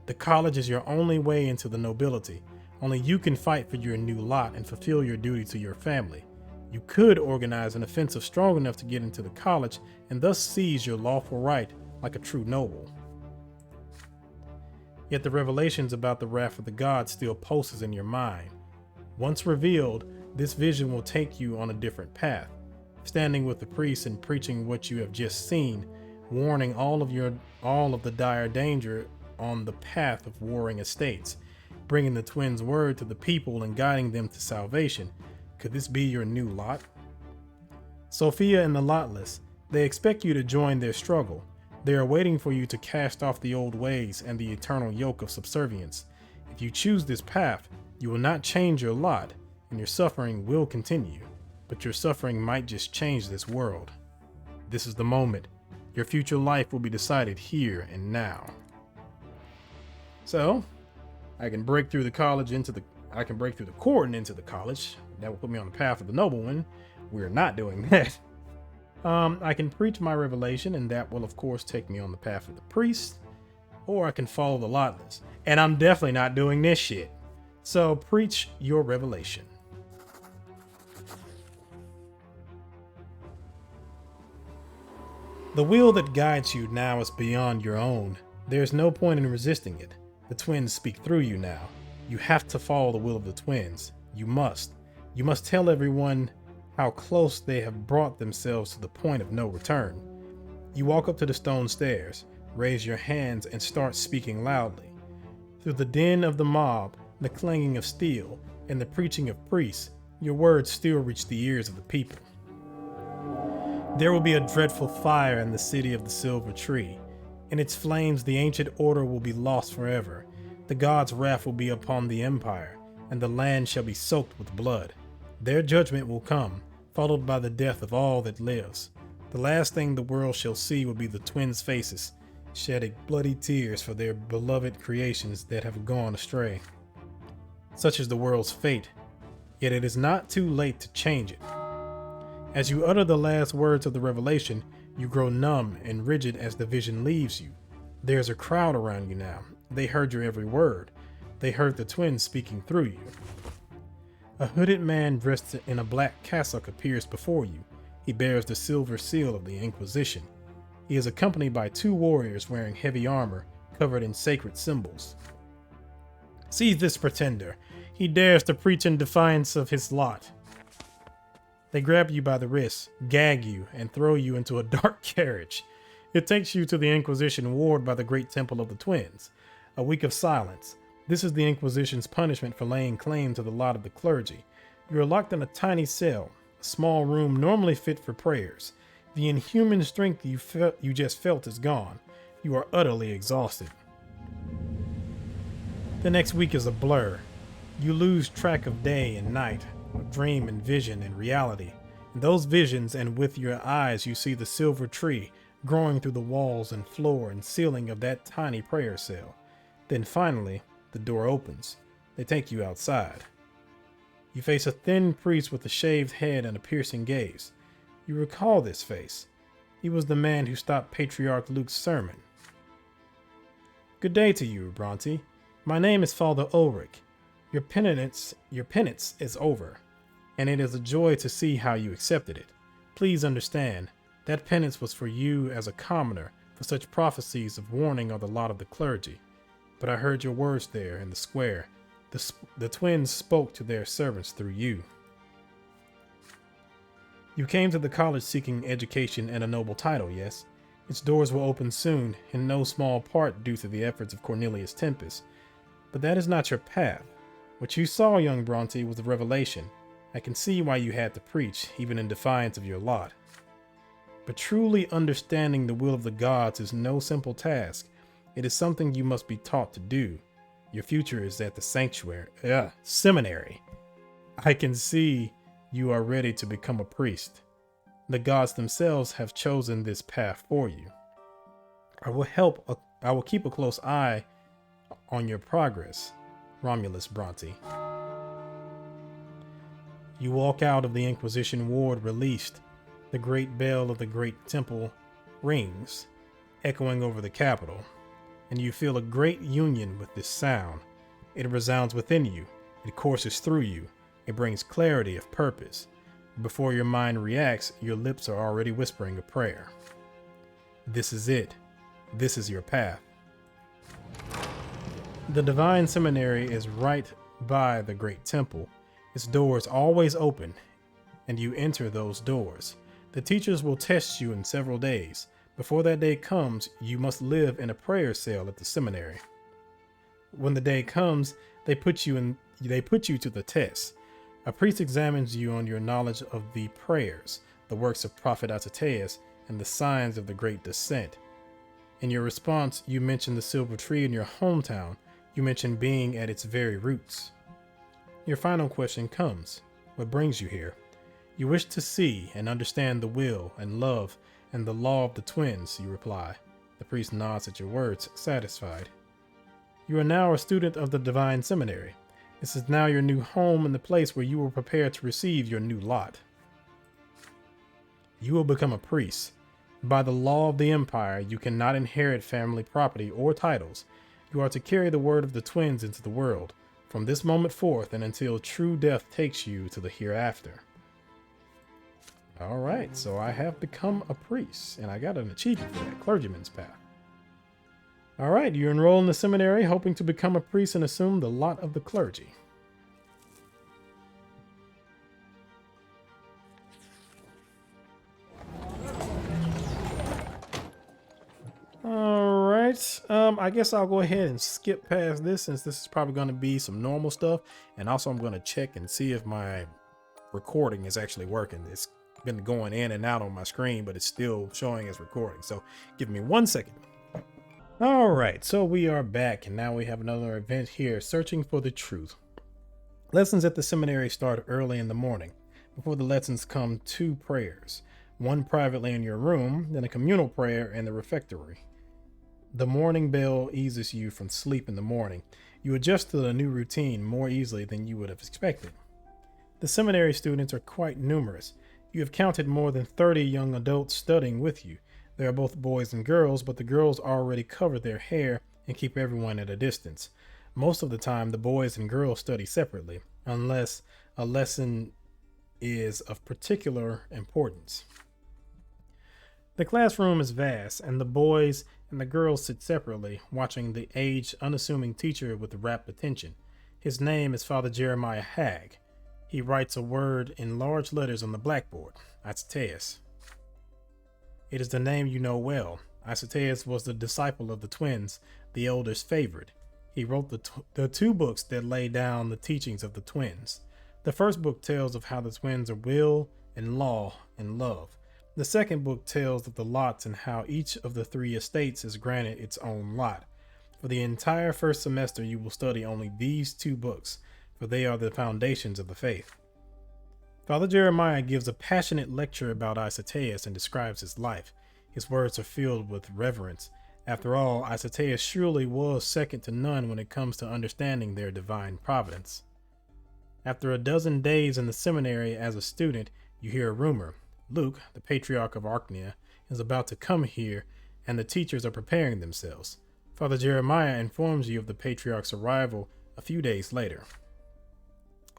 The college is your only way into the nobility. Only you can fight for your new lot and fulfill your duty to your family. You could organize an offensive strong enough to get into the college and thus seize your lawful right like a true noble. Yet the revelations about the wrath of the gods still pulses in your mind. Once revealed, this vision will take you on a different path. Standing with the priests and preaching what you have just seen, warning all of the dire danger on the path of warring estates, bringing the twins' word to the people and guiding them to salvation. Could this be your new lot? Sophia and the Lotless, they expect you to join their struggle. They are waiting for you to cast off the old ways and the eternal yoke of subservience. If you choose this path, you will not change your lot, and your suffering will continue. But your suffering might just change this world. This is the moment. Your future life will be decided here and now. So, I can break through the court and into the college. That will put me on the path of the nobleman. We're not doing that. I can preach my revelation, and that will of course take me on the path of the priest, or I can follow the Lotless. And I'm definitely not doing this shit. So preach your revelation. The will that guides you now is beyond your own. There's no point in resisting it. The twins speak through you now. You have to follow the will of the twins. You must. You must tell everyone how close they have brought themselves to the point of no return. You walk up to the stone stairs, raise your hands, and start speaking loudly. Through the din of the mob, the clanging of steel, and the preaching of priests, your words still reach the ears of the people. There will be a dreadful fire in the city of the silver tree. In its flames, the ancient order will be lost forever. The gods' wrath will be upon the empire, and the land shall be soaked with blood. Their judgment will come, followed by the death of all that lives. The last thing the world shall see will be the twins' faces, shedding bloody tears for their beloved creations that have gone astray. Such is the world's fate, yet it is not too late to change it. As you utter the last words of the revelation, you grow numb and rigid as the vision leaves you. There's a crowd around you now. They heard your every word. They heard the twins speaking through you. A hooded man dressed in a black cassock appears before you. He bears the silver seal of the Inquisition. He is accompanied by 2 warriors wearing heavy armor, covered in sacred symbols. Seize this pretender. He dares to preach in defiance of his lot. They grab you by the wrist, gag you, and throw you into a dark carriage. It takes you to the Inquisition ward by the great temple of the twins. A week of silence. This is the Inquisition's punishment for laying claim to the lot of the clergy. You are locked in a tiny cell, a small room normally fit for prayers. The inhuman strength you just felt is gone. You are utterly exhausted. The next week is a blur. You lose track of day and night, of dream and vision and reality. In those visions and with your eyes you see the silver tree growing through the walls and floor and ceiling of that tiny prayer cell. Then finally, the door opens. They take you outside. You face a thin priest with a shaved head and a piercing gaze. You recall this face. He was the man who stopped Patriarch Luke's sermon. Good day to you, Brante. My name is Father Ulrich. Your penance is over, and it is a joy to see how you accepted it. Please understand, that penance was for you as a commoner, for such prophecies of warning are the lot of the clergy. But I heard your words there in the square. The twins spoke to their servants through you. You came to the college seeking education and a noble title, yes? Its doors will open soon, in no small part due to the efforts of Cornelius Tempest. But that is not your path. What you saw, young Brante, was a revelation. I can see why you had to preach, even in defiance of your lot. But truly understanding the will of the gods is no simple task. It is something you must be taught to do. Your future is at the seminary. I can see you are ready to become a priest. The gods themselves have chosen this path for you. I will keep a close eye on your progress, Romulus Brante. You walk out of the Inquisition ward released. The great bell of the great temple rings, echoing over the capital, and you feel a great union with this sound. It resounds within you. It courses through you. It brings clarity of purpose. Before your mind reacts, your lips are already whispering a prayer. This is it. This is your path. The Divine Seminary is right by the great temple. Its doors always open, and you enter those doors. The teachers will test you in several days. Before that day comes, you must live in a prayer cell at the seminary. When the day comes, they put you to the test. A priest examines you on your knowledge of the prayers, the works of Prophet Isoteus, and the signs of the Great Descent. In your response, you mention the silver tree in your hometown. You mention being at its very roots. Your final question comes. What brings you here? You wish to see and understand the will and love and the law of the twins, you reply. The priest nods at your words, satisfied. You are now a student of the Divine Seminary. This is now your new home and the place where you will prepare to receive your new lot. You will become a priest. By the law of the Empire, you cannot inherit family property or titles. You are to carry the word of the twins into the world, from this moment forth and until true death takes you to the hereafter. All right, so I have become a priest, and I got an achievement for that, clergyman's path. All right, you enroll in the seminary, hoping to become a priest and assume the lot of the clergy. All right, I guess I'll go ahead and skip past this since this is probably going to be some normal stuff, and also I'm going to check and see if my recording is actually working. It's been going in and out on my screen, but it's still showing as recording. So give me 1 second. All right, so we are back, and now we have another event here, searching for the truth. Lessons at the seminary start early in the morning. Before the lessons come 2 prayers, one privately in your room, then a communal prayer in the refectory. The morning bell eases you from sleep in the morning. You adjust to the new routine more easily than you would have expected. The seminary students are quite numerous. You have counted more than 30 young adults studying with you. There are both boys and girls, but the girls already cover their hair and keep everyone at a distance. Most of the time, the boys and girls study separately, unless a lesson is of particular importance. The classroom is vast, and the boys and the girls sit separately, watching the aged, unassuming teacher with rapt attention. His name is Father Jeremiah Hagg. He writes a word in large letters on the blackboard, Isoteus. It is the name you know well. Isoteus was the disciple of the twins, the elders' favorite. He wrote the 2 books that lay down the teachings of the twins. The first book tells of how the twins are will and law and love. The second book tells of the lots and how each of the three estates is granted its own lot. For the entire first semester, you will study only these two books, for they are the foundations of the faith. Father Jeremiah gives a passionate lecture about Isoteus and describes his life. His words are filled with reverence. After all, Isoteus surely was second to none when it comes to understanding their divine providence. After a dozen days in the seminary as a student, you hear a rumor. Luke, the patriarch of Archnia, is about to come here, and the teachers are preparing themselves. Father Jeremiah informs you of the patriarch's arrival a few days later.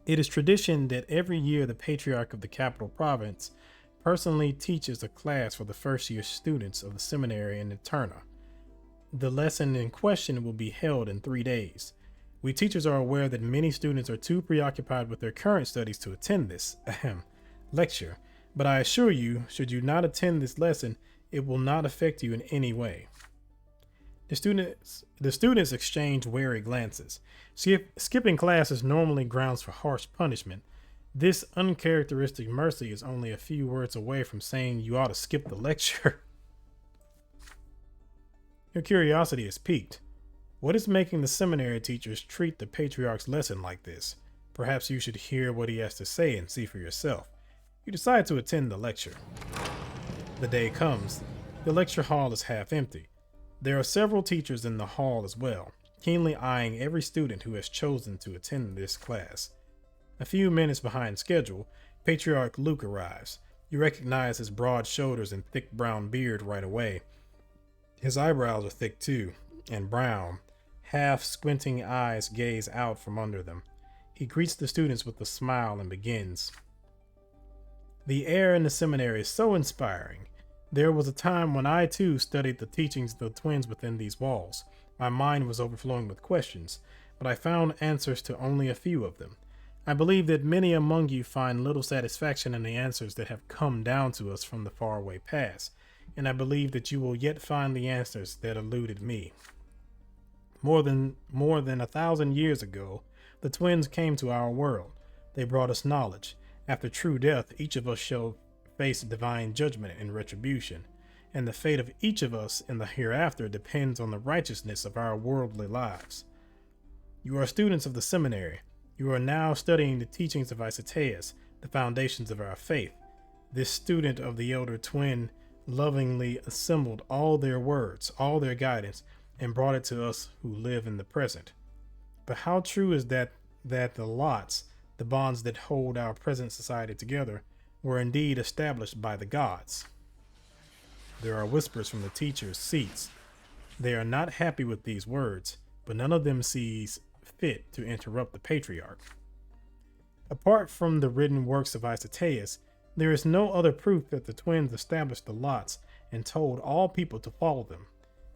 It is tradition that every year the patriarch of the capital province personally teaches a class for the first year students of the seminary in Eterna. The lesson in question will be held in 3 days. We teachers are aware that many students are too preoccupied with their current studies to attend this lecture, but I assure you, should you not attend this lesson, it will not affect you in any way. The students exchange wary glances. Skipping class is normally grounds for harsh punishment. This uncharacteristic mercy is only a few words away from saying you ought to skip the lecture. Your curiosity is piqued. What is making the seminary teachers treat the patriarch's lesson like this? Perhaps you should hear what he has to say and see for yourself. You decide to attend the lecture. The day comes. The lecture hall is half empty. There are several teachers in the hall as well, keenly eyeing every student who has chosen to attend this class. A few minutes behind schedule, Patriarch Luke arrives. You recognize his broad shoulders and thick brown beard right away. His eyebrows are thick too, and brown. Half squinting eyes gaze out from under them. He greets the students with a smile and begins. The air in the seminary is so inspiring. There was a time when I too studied the teachings of the twins within these walls. My mind was overflowing with questions, but I found answers to only a few of them. I believe that many among you find little satisfaction in the answers that have come down to us from the faraway past, and I believe that you will yet find the answers that eluded me. More than 1,000 years ago, the twins came to our world. They brought us knowledge. After true death, each of us shall face divine judgment and retribution, and the fate of each of us in the hereafter depends on the righteousness of our worldly lives. You are students of the seminary. You are now studying the teachings of Isoteus, the foundations of our faith. This student of the elder twin lovingly assembled all their words, all their guidance, and brought it to us who live in the present. But how true is that the lots, the bonds that hold our present society together, were indeed established by the gods? There are whispers from the teachers' seats. They are not happy with these words, but none of them sees fit to interrupt the patriarch. Apart from the written works of Isoteus, there is no other proof that the twins established the lots and told all people to follow them.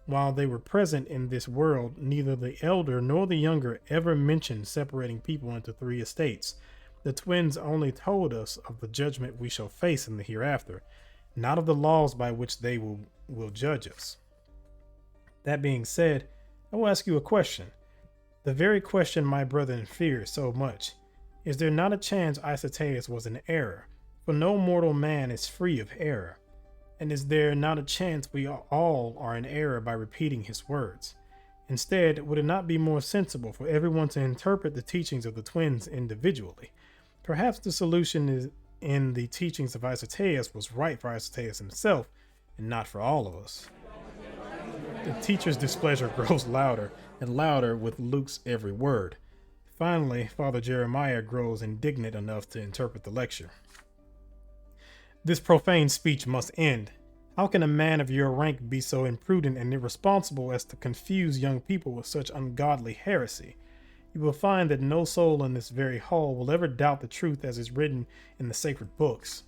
While they were present in this world, neither the elder nor the younger ever mentioned separating people into 3 estates. The twins only told us of the judgment we shall face in the hereafter, not of the laws by which they will judge us. That being said, I will ask you a question. The very question my brethren fear so much. Is there not a chance Isoteus was in error? For no mortal man is free of error. And is there not a chance we all are in error by repeating his words? Instead, would it not be more sensible for everyone to interpret the teachings of the twins individually? Perhaps the solution is in the teachings of Isoteus was right for Isoteus himself and not for all of us. The teacher's displeasure grows louder and louder with Luke's every word. Finally, Father Jeremiah grows indignant enough to interpret the lecture. This profane speech must end. How can a man of your rank be so imprudent and irresponsible as to confuse young people with such ungodly heresy? You will find that no soul in this very hall will ever doubt the truth as is written in the sacred books.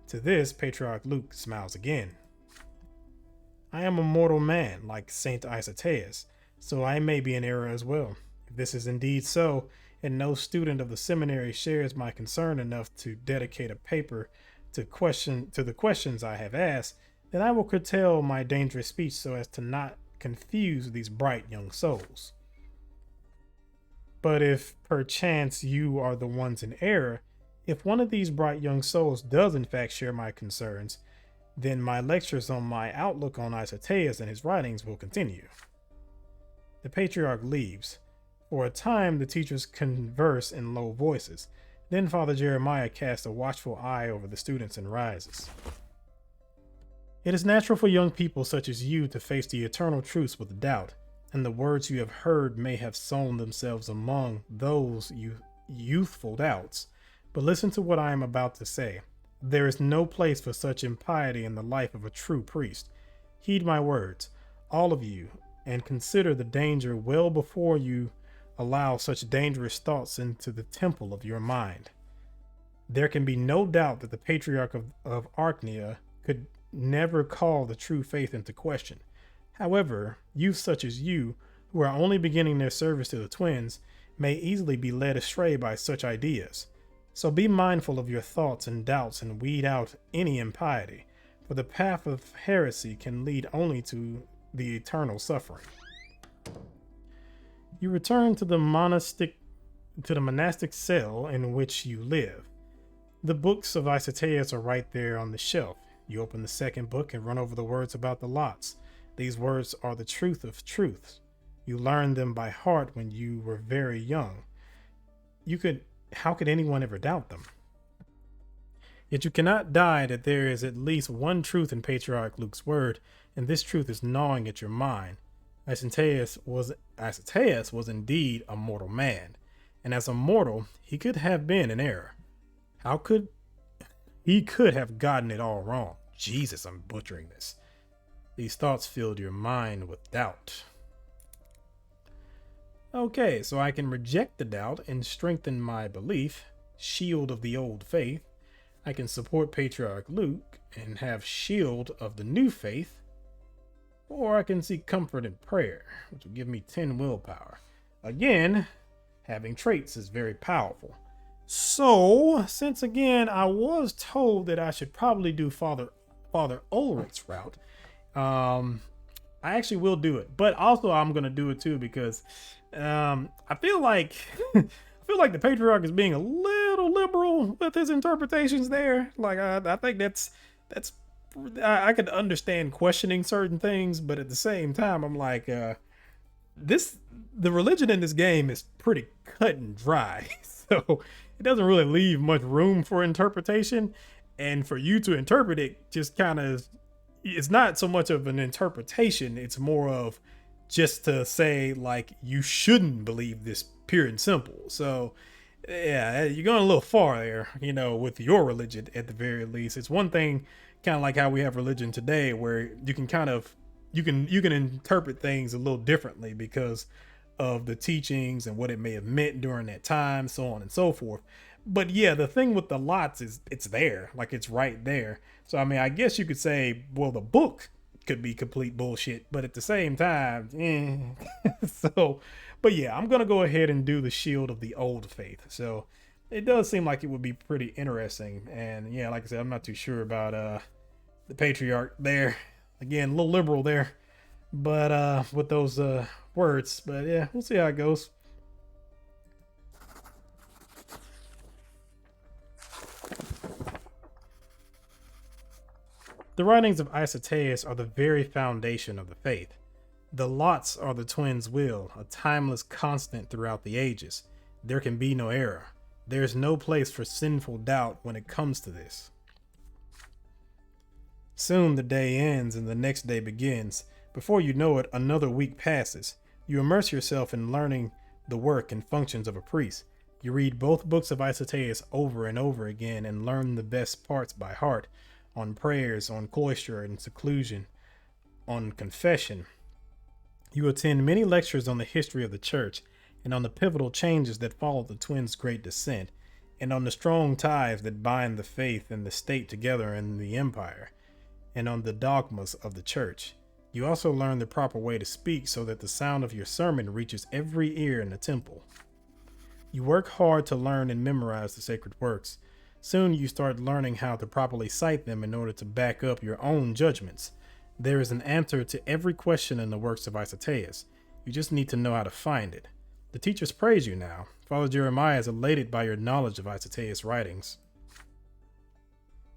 To this, Patriarch Luke smiles again. I am a mortal man, like Saint Isoteus, so I may be in error as well. If this is indeed so, and no student of the seminary shares my concern enough to dedicate a paper to the questions I have asked, then I will curtail my dangerous speech so as to not confuse these bright young souls. But if perchance you are the ones in error, If one of these bright young souls does in fact share my concerns, then my lectures on my outlook on Isoteus and his writings will continue. The patriarch leaves. For a time, the teachers converse in low voices. Then Father Jeremiah casts a watchful eye over the students and rises. It is natural for young people such as you to face the eternal truths with doubt, and the words you have heard may have sown themselves among those youthful doubts. But listen to what I am about to say. There is no place for such impiety in the life of a true priest. Heed my words, all of you, and consider the danger well before you allow such dangerous thoughts into the temple of your mind. There can be no doubt that the patriarch of Archnia could never call the true faith into question. However, youth such as you, who are only beginning their service to the twins, may easily be led astray by such ideas. So be mindful of your thoughts and doubts and weed out any impiety, for the path of heresy can lead only to the eternal suffering. You return to the monastic cell in which you live. The books of Isoteus are right there on the shelf. You open the second book and run over the words about the lots. These words are the truth of truths. You learned them by heart when you were very young. How could anyone ever doubt them? Yet you cannot deny that there is at least one truth in Patriarch Luke's word, and this truth is gnawing at your mind. Isoteus was indeed a mortal man, and as a mortal, he could have been in error. He could have gotten it all wrong. Jesus, I'm butchering this. These thoughts filled your mind with doubt. Okay, so I can reject the doubt and strengthen my belief, shield of the old faith. I can support Patriarch Luke and have shield of the new faith. Or I can seek comfort in prayer, which will give me 10 willpower. Again, having traits is very powerful. So, since again I was told that I should probably do Father Ulrich's route, I actually will do it. But also I'm gonna do it too because I feel like the patriarch is being a little liberal with his interpretations there. Like I think that's I could understand questioning certain things, but at the same time I'm like the religion in this game is pretty cut and dry. So it doesn't really leave much room for interpretation, and for you to interpret it just kind of, it's not so much of an interpretation, it's more of just to say like you shouldn't believe this, pure and simple. So yeah, you're going a little far there, with your religion at the very least. It's one thing kind of like how we have religion today where you can you can interpret things a little differently because of the teachings and what it may have meant during that time, so on and so forth. But yeah, the thing with the lots is it's there, like it's right there. So I mean, I guess you could say, well, the book could be complete bullshit, but at the same time, so, but yeah, I'm gonna go ahead and do the shield of the old faith. So it does seem like it would be pretty interesting. And yeah, like I said, I'm not too sure about the patriarch there. Again, a little liberal there, but with those words. But yeah, we'll see how it goes. The writings of Isoteus are the very foundation of the faith. The lots are the twins' will, a timeless constant throughout the ages. There can be no error. There is no place for sinful doubt when it comes to this. Soon the day ends and the next day begins. Before you know it, another week passes. You immerse yourself in learning the work and functions of a priest. You read both books of Isoteus over and over again and learn the best parts by heart, on prayers, on cloister and seclusion, on confession. You attend many lectures on the history of the church and on the pivotal changes that followed the twins' great descent, and on the strong ties that bind the faith and the state together in the empire, and on the dogmas of the church. You also learn the proper way to speak so that the sound of your sermon reaches every ear in the temple. You work hard to learn and memorize the sacred works. Soon you start learning how to properly cite them in order to back up your own judgments. There is an answer to every question in the works of Isoteus. You just need to know how to find it. The teachers praise you now. Father Jeremiah is elated by your knowledge of Isoteus' writings.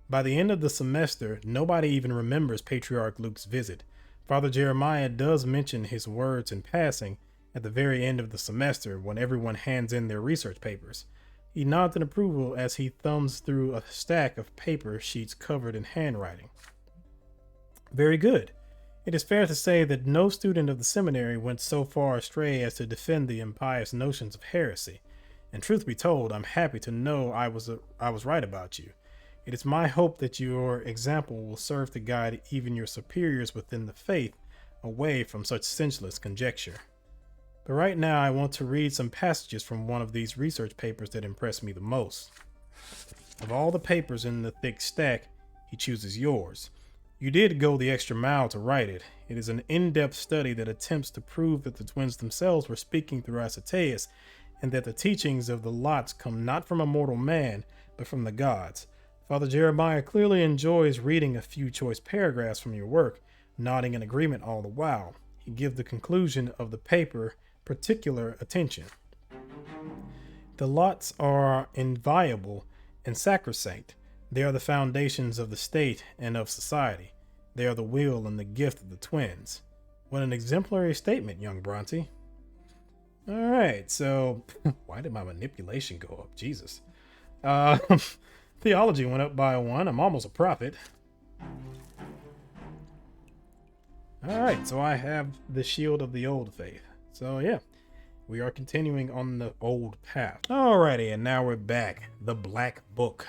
By the end of the semester, nobody even remembers Patriarch Luke's visit. Father Jeremiah does mention his words in passing at the very end of the semester when everyone hands in their research papers. He nods in approval as he thumbs through a stack of paper sheets covered in handwriting. Very good. It is fair to say that no student of the seminary went so far astray as to defend the impious notions of heresy. And truth be told, I'm happy to know I was right about you. It is my hope that your example will serve to guide even your superiors within the faith away from such senseless conjecture. But right now I want to read some passages from one of these research papers that impressed me the most. Of all the papers in the thick stack, he chooses yours. You did go the extra mile to write it. It is an in-depth study that attempts to prove that the twins themselves were speaking through Isoteus, and that the teachings of the lots come not from a mortal man, but from the gods. Father Jeremiah clearly enjoys reading a few choice paragraphs from your work, nodding in agreement all the while. He gives the conclusion of the paper particular attention. The lots are inviolable and sacrosanct. They are the foundations of the state and of society. They are the will and the gift of the twins. What an exemplary statement, young Brante. All right, so why did my manipulation go up? Jesus. Theology went up by 1. I'm almost a prophet. All right, so I have the shield of the old faith. So yeah, we are continuing on the old path. Alrighty, and now we're back. The Black Book.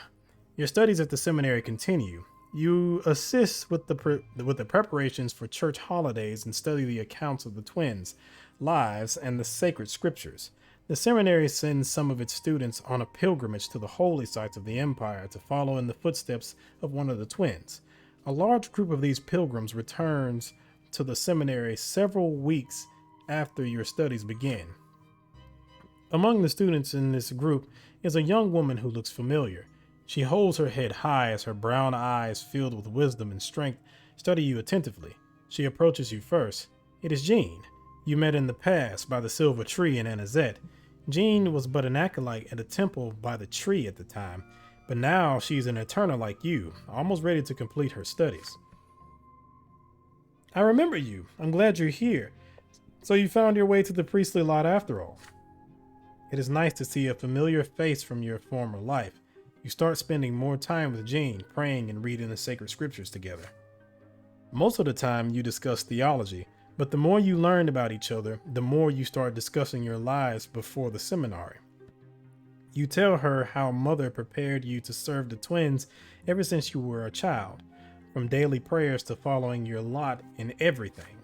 Your studies at the seminary continue. You assist with the preparations for church holidays and study the accounts of the twins' lives and the sacred scriptures. The seminary sends some of its students on a pilgrimage to the holy sites of the empire to follow in the footsteps of one of the twins. A large group of these pilgrims returns to the seminary several weeks after your studies begin. Among the students in this group is a young woman who looks familiar. She holds her head high as her brown eyes, filled with wisdom and strength, study you attentively. She approaches you first. It is Jean. You met in the past by the silver tree in Anazet. Jean was but an acolyte at a temple by the tree at the time, but now she's an eternal like you, almost ready to complete her studies. I remember you. I'm glad you're here. So you found your way to the priestly lot after all. It is nice to see a familiar face from your former life. You start spending more time with Jean, praying and reading the sacred scriptures together. Most of the time you discuss theology, but the more you learn about each other, the more you start discussing your lives before the seminary. You tell her how mother prepared you to serve the twins ever since you were a child, from daily prayers to following your lot in everything.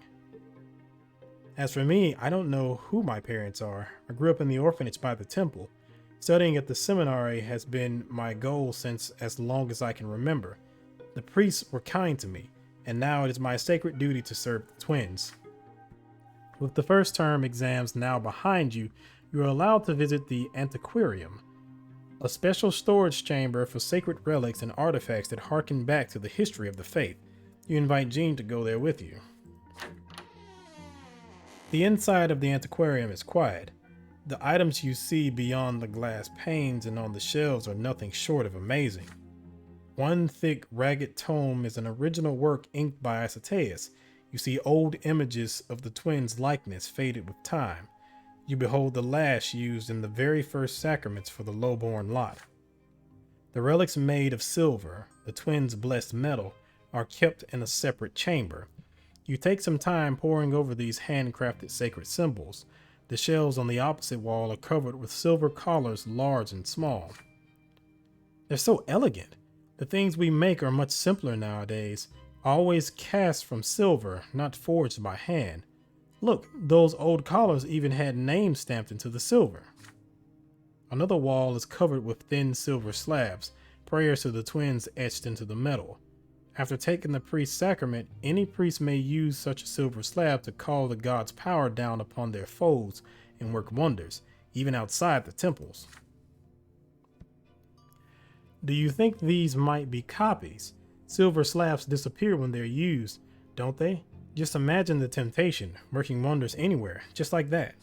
As for me, I don't know who my parents are. I grew up in the orphanage by the temple. Studying at the seminary has been my goal since as long as I can remember. The priests were kind to me, and now it is my sacred duty to serve the twins. With the first term exams now behind you, you are allowed to visit the antiquarium, a special storage chamber for sacred relics and artifacts that harken back to the history of the faith. You invite Jean to go there with you. The inside of the antiquarium is quiet. The items you see beyond the glass panes and on the shelves are nothing short of amazing. One thick, ragged tome is an original work inked by Isoteus. You see old images of the twins' likeness faded with time. You behold the lash used in the very first sacraments for the lowborn lot. The relics made of silver, the twins' blessed metal, are kept in a separate chamber. You take some time poring over these handcrafted sacred symbols. The shelves on the opposite wall are covered with silver collars, large and small. They're so elegant. The things we make are much simpler nowadays, always cast from silver, not forged by hand. Look, those old collars even had names stamped into the silver. Another wall is covered with thin silver slabs, prayers to the twins etched into the metal. After taking the priest's sacrament, any priest may use such a silver slab to call the gods' power down upon their foes and work wonders, even outside the temples. Do you think these might be copies? Silver slabs disappear when they're used, don't they? Just imagine the temptation, working wonders anywhere, just like that.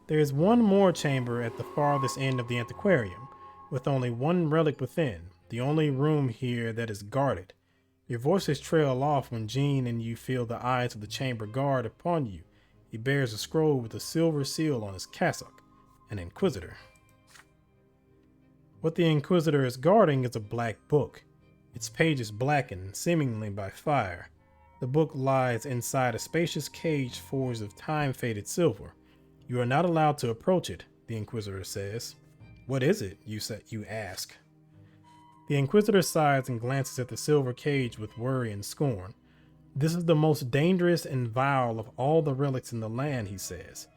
There is one more chamber at the farthest end of the antiquarium, with only one relic within, the only room here that is guarded. Your voices trail off when Jean and you feel the eyes of the chamber guard upon you. He bears a scroll with a silver seal on his cassock, an inquisitor. What the inquisitor is guarding is a black book. Its pages blackened, seemingly by fire. The book lies inside a spacious cage forged of time-faded silver. You are not allowed to approach it, the inquisitor says. What is it? You ask. The inquisitor sighs and glances at the silver cage with worry and scorn. This is the most dangerous and vile of all the relics in the land, he says.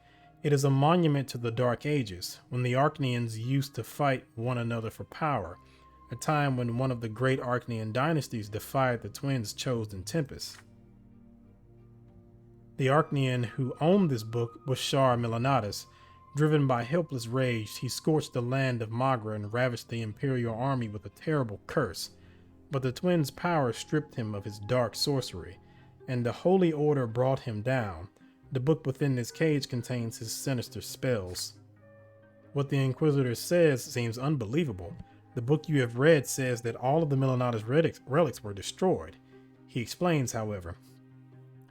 It is a monument to the Dark Ages, when the Archneans used to fight one another for power, a time when one of the great Archnean dynasties defied the twins chosen Tempest. The Archnean who owned this book was Shar Milanatus. Driven by helpless rage, he scorched the land of Magra and ravaged the Imperial army with a terrible curse. But the twins' power stripped him of his dark sorcery, and the Holy Order brought him down. The book within this cage contains his sinister spells. What the Inquisitor says seems unbelievable. The book you have read says that all of the Milanatus relics were destroyed. He explains, however.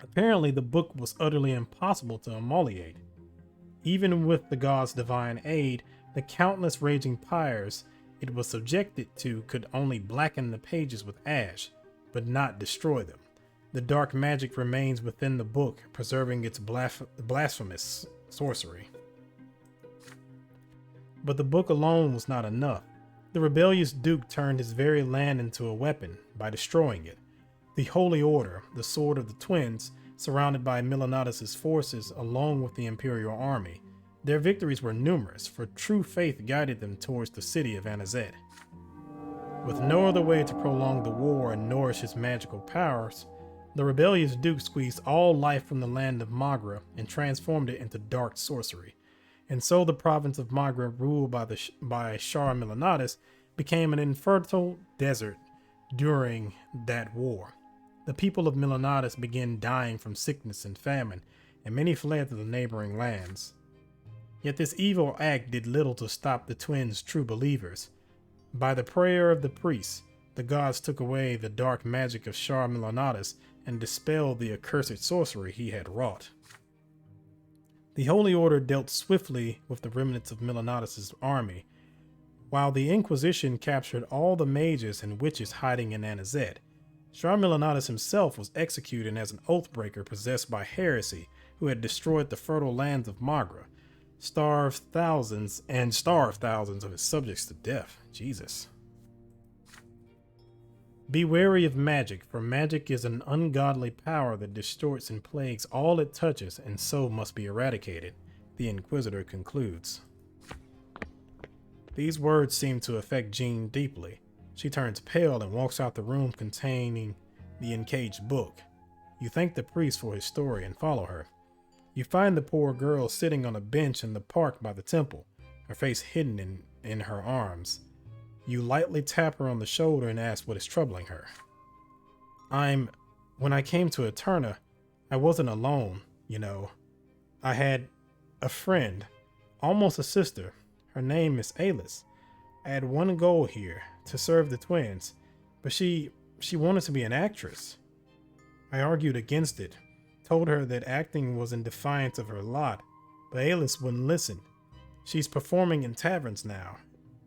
Apparently, the book was utterly impossible to immolate. Even with the god's divine aid, the countless raging pyres it was subjected to could only blacken the pages with ash, but not destroy them. The dark magic remains within the book, preserving its blasphemous sorcery. But the book alone was not enough. The rebellious Duke turned his very land into a weapon by destroying it. The Holy Order, the sword of the twins, surrounded by Milanatus' forces along with the Imperial army. Their victories were numerous, for true faith guided them towards the city of Anazet. With no other way to prolong the war and nourish his magical powers, the rebellious Duke squeezed all life from the land of Magra and transformed it into dark sorcery. And so the province of Magra, ruled by Shar Milanatus, became an infertile desert during that war. The people of Milanatus began dying from sickness and famine, and many fled to the neighboring lands. Yet this evil act did little to stop the twins' true believers. By the prayer of the priests, the gods took away the dark magic of Shar Milanatus and dispelled the accursed sorcery he had wrought. The Holy Order dealt swiftly with the remnants of Milanatus' army, while the Inquisition captured all the mages and witches hiding in Anazet. Shar Milanatus himself was executed as an oathbreaker possessed by heresy who had destroyed the fertile lands of Magra, starved thousands of his subjects to death. Jesus. Be wary of magic, for magic is an ungodly power that distorts and plagues all it touches and so must be eradicated, the Inquisitor concludes. These words seem to affect Jean deeply. She turns pale and walks out the room containing the encaged book. You thank the priest for his story and follow her. You find the poor girl sitting on a bench in the park by the temple, her face hidden in her arms. You lightly tap her on the shoulder and ask what is troubling her. When I came to Eterna, I wasn't alone, you know. I had a friend, almost a sister. Her name is Alice. I had one goal here, to serve the twins, but she wanted to be an actress. I argued against it, told her that acting was in defiance of her lot, but Alice wouldn't listen. She's performing in taverns now,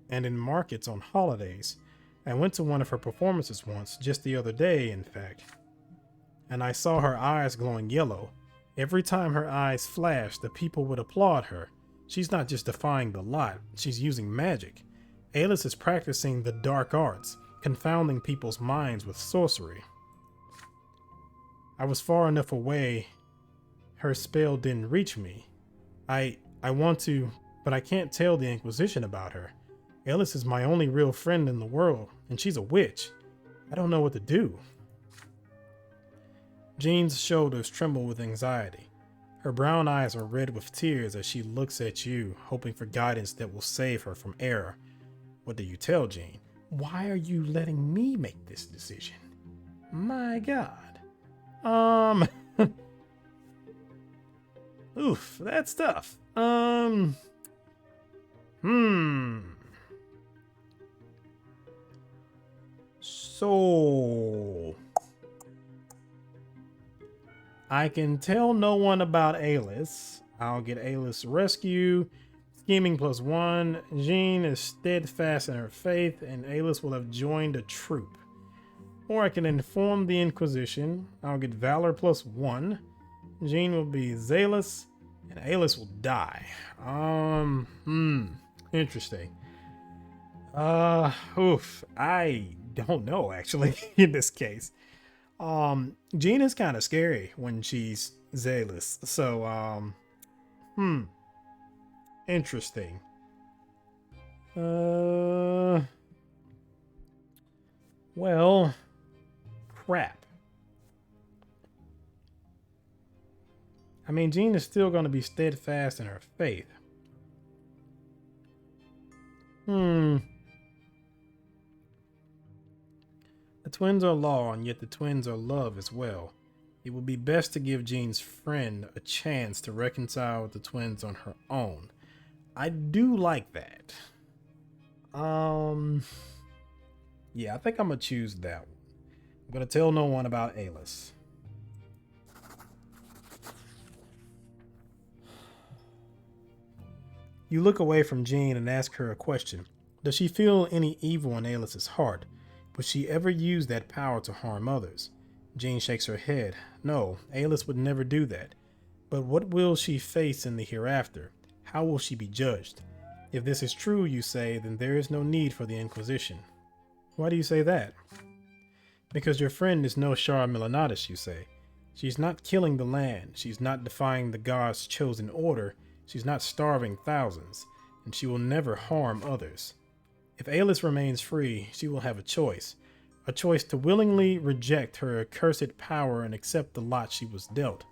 and in markets on holidays. I went to one of her performances once, just the other day, in fact, and I saw her eyes glowing yellow. Every time her eyes flashed, the people would applaud her. She's not just defying the lot, she's using magic. Alice is practicing the dark arts, confounding people's minds with sorcery. I was far enough away, her spell didn't reach me. I want to, but I can't tell the Inquisition about her. Alice is my only real friend in the world, and she's a witch. I don't know what to do. Jean's shoulders tremble with anxiety. Her brown eyes are red with tears as she looks at you, hoping for guidance that will save her from error. What do you tell Jean? Why are you letting me make this decision? My God. Oof, that's tough. Hmm. So I can tell no one about Alice. I'll get Alice rescue. Scheming +1. Jean is steadfast in her faith, and Alice will have joined a troop. Or I can inform the Inquisition. I'll get valor +1. Jean will be zealous, and Alice will die. Interesting. Oof. I don't know actually in this case. Jean is kind of scary when she's zealous. So, interesting. Well, crap. I mean, Jean is still going to be steadfast in her faith. The twins are law, and yet the twins are love as well. It would be best to give Jean's friend a chance to reconcile with the twins on her own. I do like that. Yeah, I think I'm gonna choose that one. I'm gonna tell no one about Alice. You look away from Jean and ask her a question. Does she feel any evil in Alice's heart? Would she ever use that power to harm others? Jean shakes her head. No, Alice would never do that. But what will she face in the hereafter? How will she be judged? If this is true, you say, then there is no need for the Inquisition. Why do you say that? Because your friend is no Shara Milanatis, you say. She's not killing the land. She's not defying the gods' chosen order. She's not starving thousands. And she will never harm others. If Alice remains free, she will have a choice to willingly reject her accursed power and accept the lot she was dealt.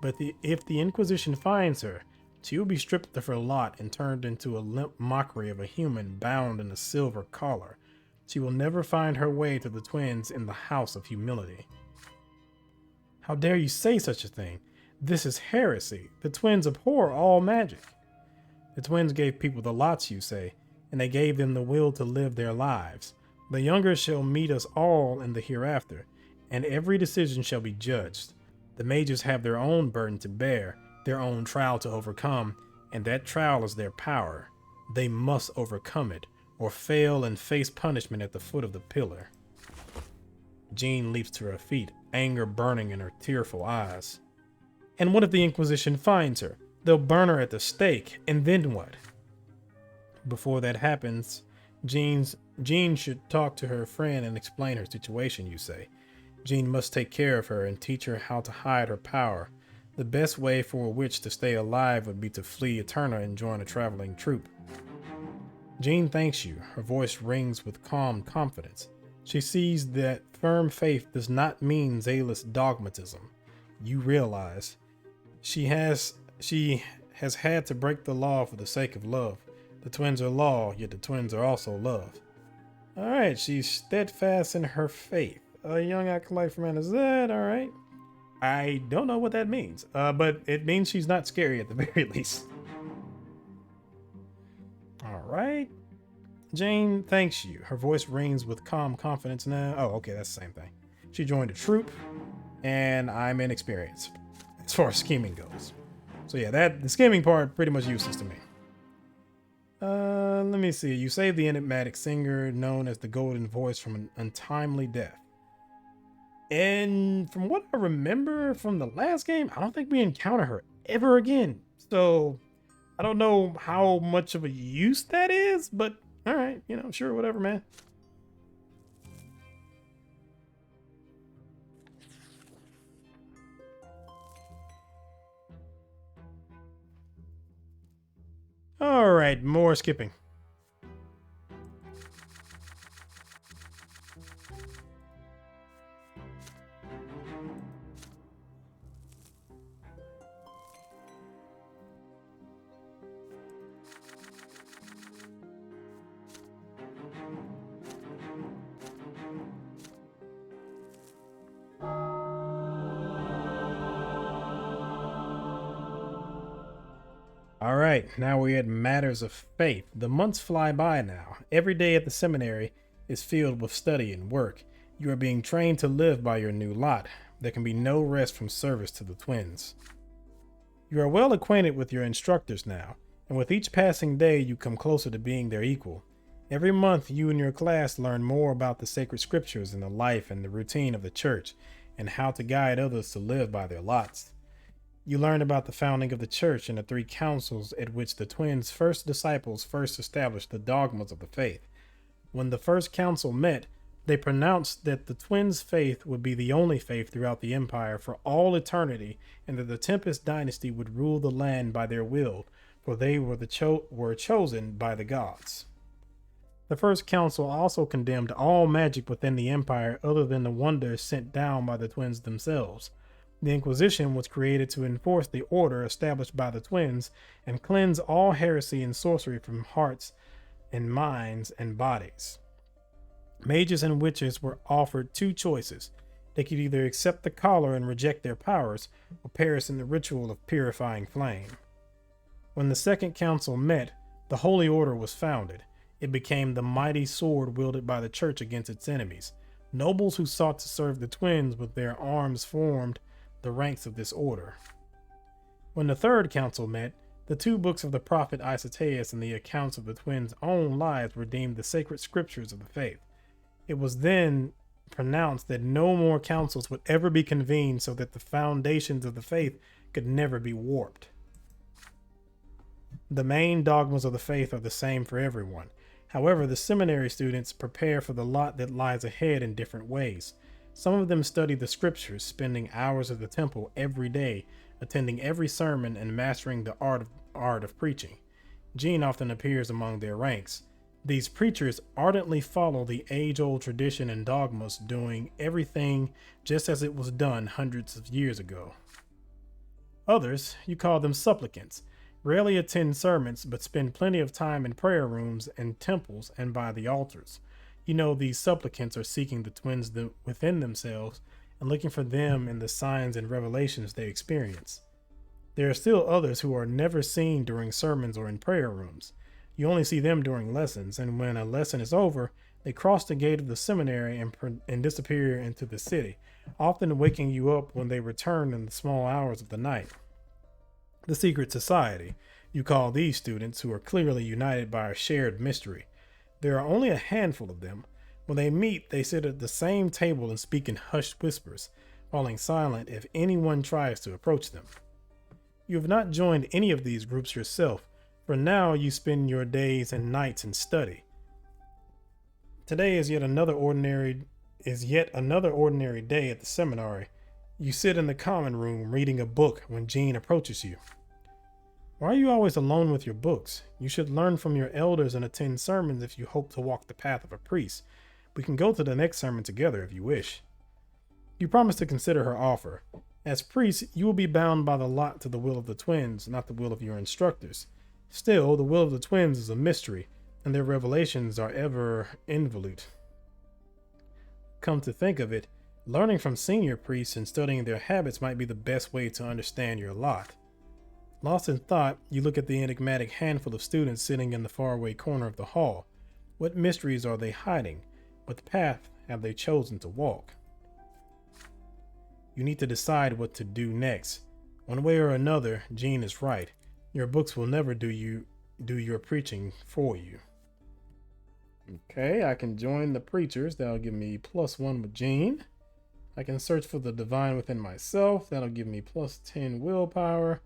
But if the Inquisition finds her, she will be stripped of her lot and turned into a limp mockery of a human bound in a silver collar. She will never find her way to the twins in the House of Humility. How dare you say such a thing? This is heresy. The twins abhor all magic. The twins gave people the lots, you say, and they gave them the will to live their lives. The younger shall meet us all in the hereafter, and every decision shall be judged. The mages have their own burden to bear, their own trial to overcome, and that trial is their power. They must overcome it, or fail and face punishment at the foot of the pillar. Jean leaps to her feet, anger burning in her tearful eyes. And what if the Inquisition finds her? They'll burn her at the stake, and then what? Before that happens, Jean should talk to her friend and explain her situation, you say. Jean must take care of her and teach her how to hide her power. The best way for a witch to stay alive would be to flee Eterna and join a traveling troupe. Jean thanks you. Her voice rings with calm confidence. She sees that firm faith does not mean zealous dogmatism. You realize she has had to break the law for the sake of love. The twins are law, yet the twins are also love. Alright, she's steadfast in her faith. A young acolyte from Anazet, alright. I don't know what that means, but it means she's not scary at the very least. Alright. Jane thanks you. Her voice rings with calm confidence now. Oh, okay, that's the same thing. She joined a troop, and I'm inexperienced as far as scheming goes. So yeah, the scheming part pretty much useless to me. Let me see. You saved the enigmatic singer known as the Golden Voice from an untimely death. And from what I remember from the last game, I don't think we encounter her ever again. So I don't know how much of a use that is, but all right, sure, whatever, man. All right, more skipping. All right, now we're at matters of faith. The months fly by now. Every day at the seminary is filled with study and work. You are being trained to live by your new lot. There can be no rest from service to the twins. You are well acquainted with your instructors now, and with each passing day, you come closer to being their equal. Every month, you and your class learn more about the sacred scriptures and the life and the routine of the church, and how to guide others to live by their lots. You learn about the founding of the church and the three councils at which the twins' first disciples first established the dogmas of the faith. When the first council met, they pronounced that the twins' faith would be the only faith throughout the empire for all eternity, and that the Tempest dynasty would rule the land by their will, for they were chosen by the gods. The first council also condemned all magic within the empire other than the wonders sent down by the twins themselves. The Inquisition was created to enforce the order established by the twins and cleanse all heresy and sorcery from hearts and minds and bodies. Mages and witches were offered two choices. They could either accept the collar and reject their powers, or perish in the ritual of purifying flame. When the Second Council met, the Holy Order was founded. It became the mighty sword wielded by the church against its enemies. Nobles who sought to serve the twins with their arms formed the ranks of this order. When the Third Council met, the two books of the prophet Isoteus and the accounts of the twins' own lives were deemed the sacred scriptures of the faith. It was then pronounced that no more councils would ever be convened so that the foundations of the faith could never be warped. The main dogmas of the faith are the same for everyone. However, the seminary students prepare for the lot that lies ahead in different ways. Some of them study the scriptures, spending hours at the temple every day, attending every sermon and mastering the art of preaching. Jean often appears among their ranks. These preachers ardently follow the age-old tradition and dogmas, doing everything just as it was done hundreds of years ago. Others, you call them supplicants, rarely attend sermons but spend plenty of time in prayer rooms and temples and by the altars. You know, these supplicants are seeking the twins within themselves and looking for them in the signs and revelations they experience. There are still others who are never seen during sermons or in prayer rooms. You only see them during lessons, and when a lesson is over, they cross the gate of the seminary and disappear into the city, often waking you up when they return in the small hours of the night. The secret society, you call these students, who are clearly united by a shared mystery. There are only a handful of them. When they meet, they sit at the same table and speak in hushed whispers, falling silent if anyone tries to approach them. You have not joined any of these groups yourself, for now you spend your days and nights in study. Today is yet another ordinary day at the seminary. You sit in the common room reading a book when Jean approaches you. Why are you always alone with your books? You should learn from your elders and attend sermons if you hope to walk the path of a priest. We can go to the next sermon together if you wish. You promise to consider her offer. As priests, you will be bound by the lot to the will of the twins, not the will of your instructors. Still, the will of the twins is a mystery, and their revelations are ever involute. Come to think of it, learning from senior priests and studying their habits might be the best way to understand your lot. Lost in thought, you look at the enigmatic handful of students sitting in the faraway corner of the hall. What mysteries are they hiding? What path have they chosen to walk? You need to decide what to do next. One way or another, Jean is right. Your books will never do your preaching for you. Okay, I can join the preachers. That'll give me +1 with Jean. I can search for the divine within myself. That'll give me +10 willpower.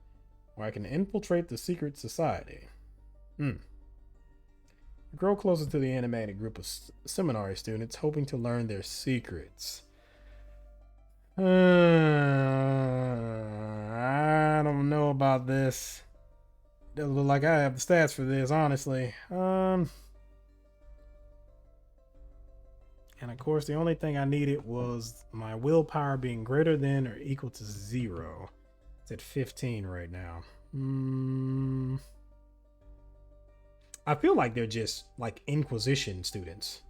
Or I can infiltrate the secret society. Grow closer to the animated group of seminary students, hoping to learn their secrets. I don't know about this. Doesn't look like I have the stats for this, honestly. And of course, the only thing I needed was my willpower being greater than or equal to 0. It's at 15 right now. I feel like they're just like Inquisition students.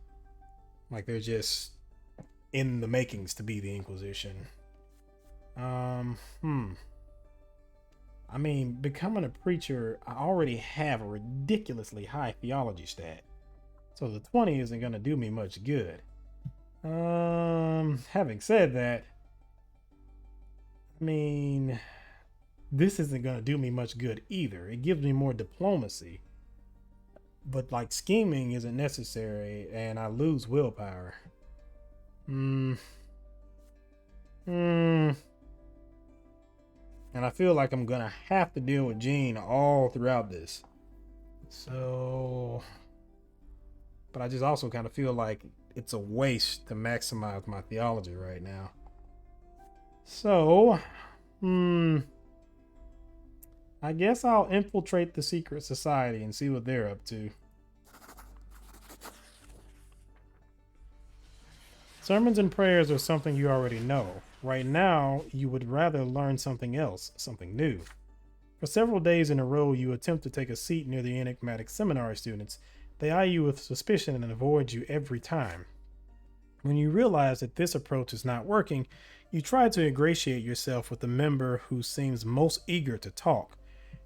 Like they're just in the makings to be the Inquisition. I I mean, becoming a preacher, I already have a ridiculously high theology stat. So the 20 isn't going to do me much good. Having said that, I mean, this isn't going to do me much good either. It gives me more diplomacy. But like scheming isn't necessary and I lose willpower. And I feel like I'm gonna have to deal with Gene all throughout this. So, but I just also kind of feel like it's a waste to maximize my theology right now. So, I guess I'll infiltrate the secret society and see what they're up to. Sermons and prayers are something you already know. Right now, you would rather learn something else, something new. For several days in a row, you attempt to take a seat near the enigmatic seminary students. They eye you with suspicion and avoid you every time. When you realize that this approach is not working, you try to ingratiate yourself with the member who seems most eager to talk.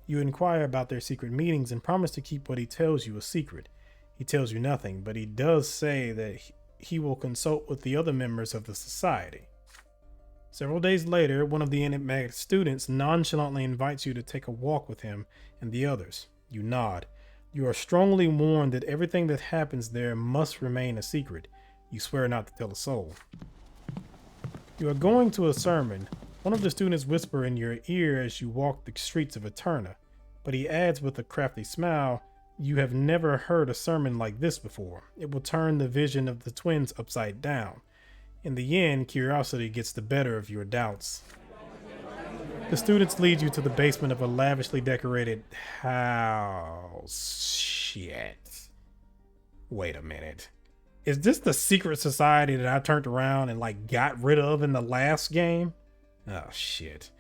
You inquire about their secret meetings and promise to keep what he tells you a secret. He tells you nothing, but he does say that he will consult with the other members of the society. Several days later, one of the enigmatic students nonchalantly invites you to take a walk with him and the others. You nod. You are strongly warned that everything that happens there must remain a secret. You swear not to tell a soul. You are going to a sermon. One of the students whisper in your ear as you walk the streets of Eterna, but he adds with a crafty smile, "You have never heard a sermon like this before. It will turn the vision of the twins upside down." In the end, curiosity gets the better of your doubts. The students lead you to the basement of a lavishly decorated house. Shit. Wait a minute. Is this the secret society that I turned around and got rid of in the last game? Oh shit.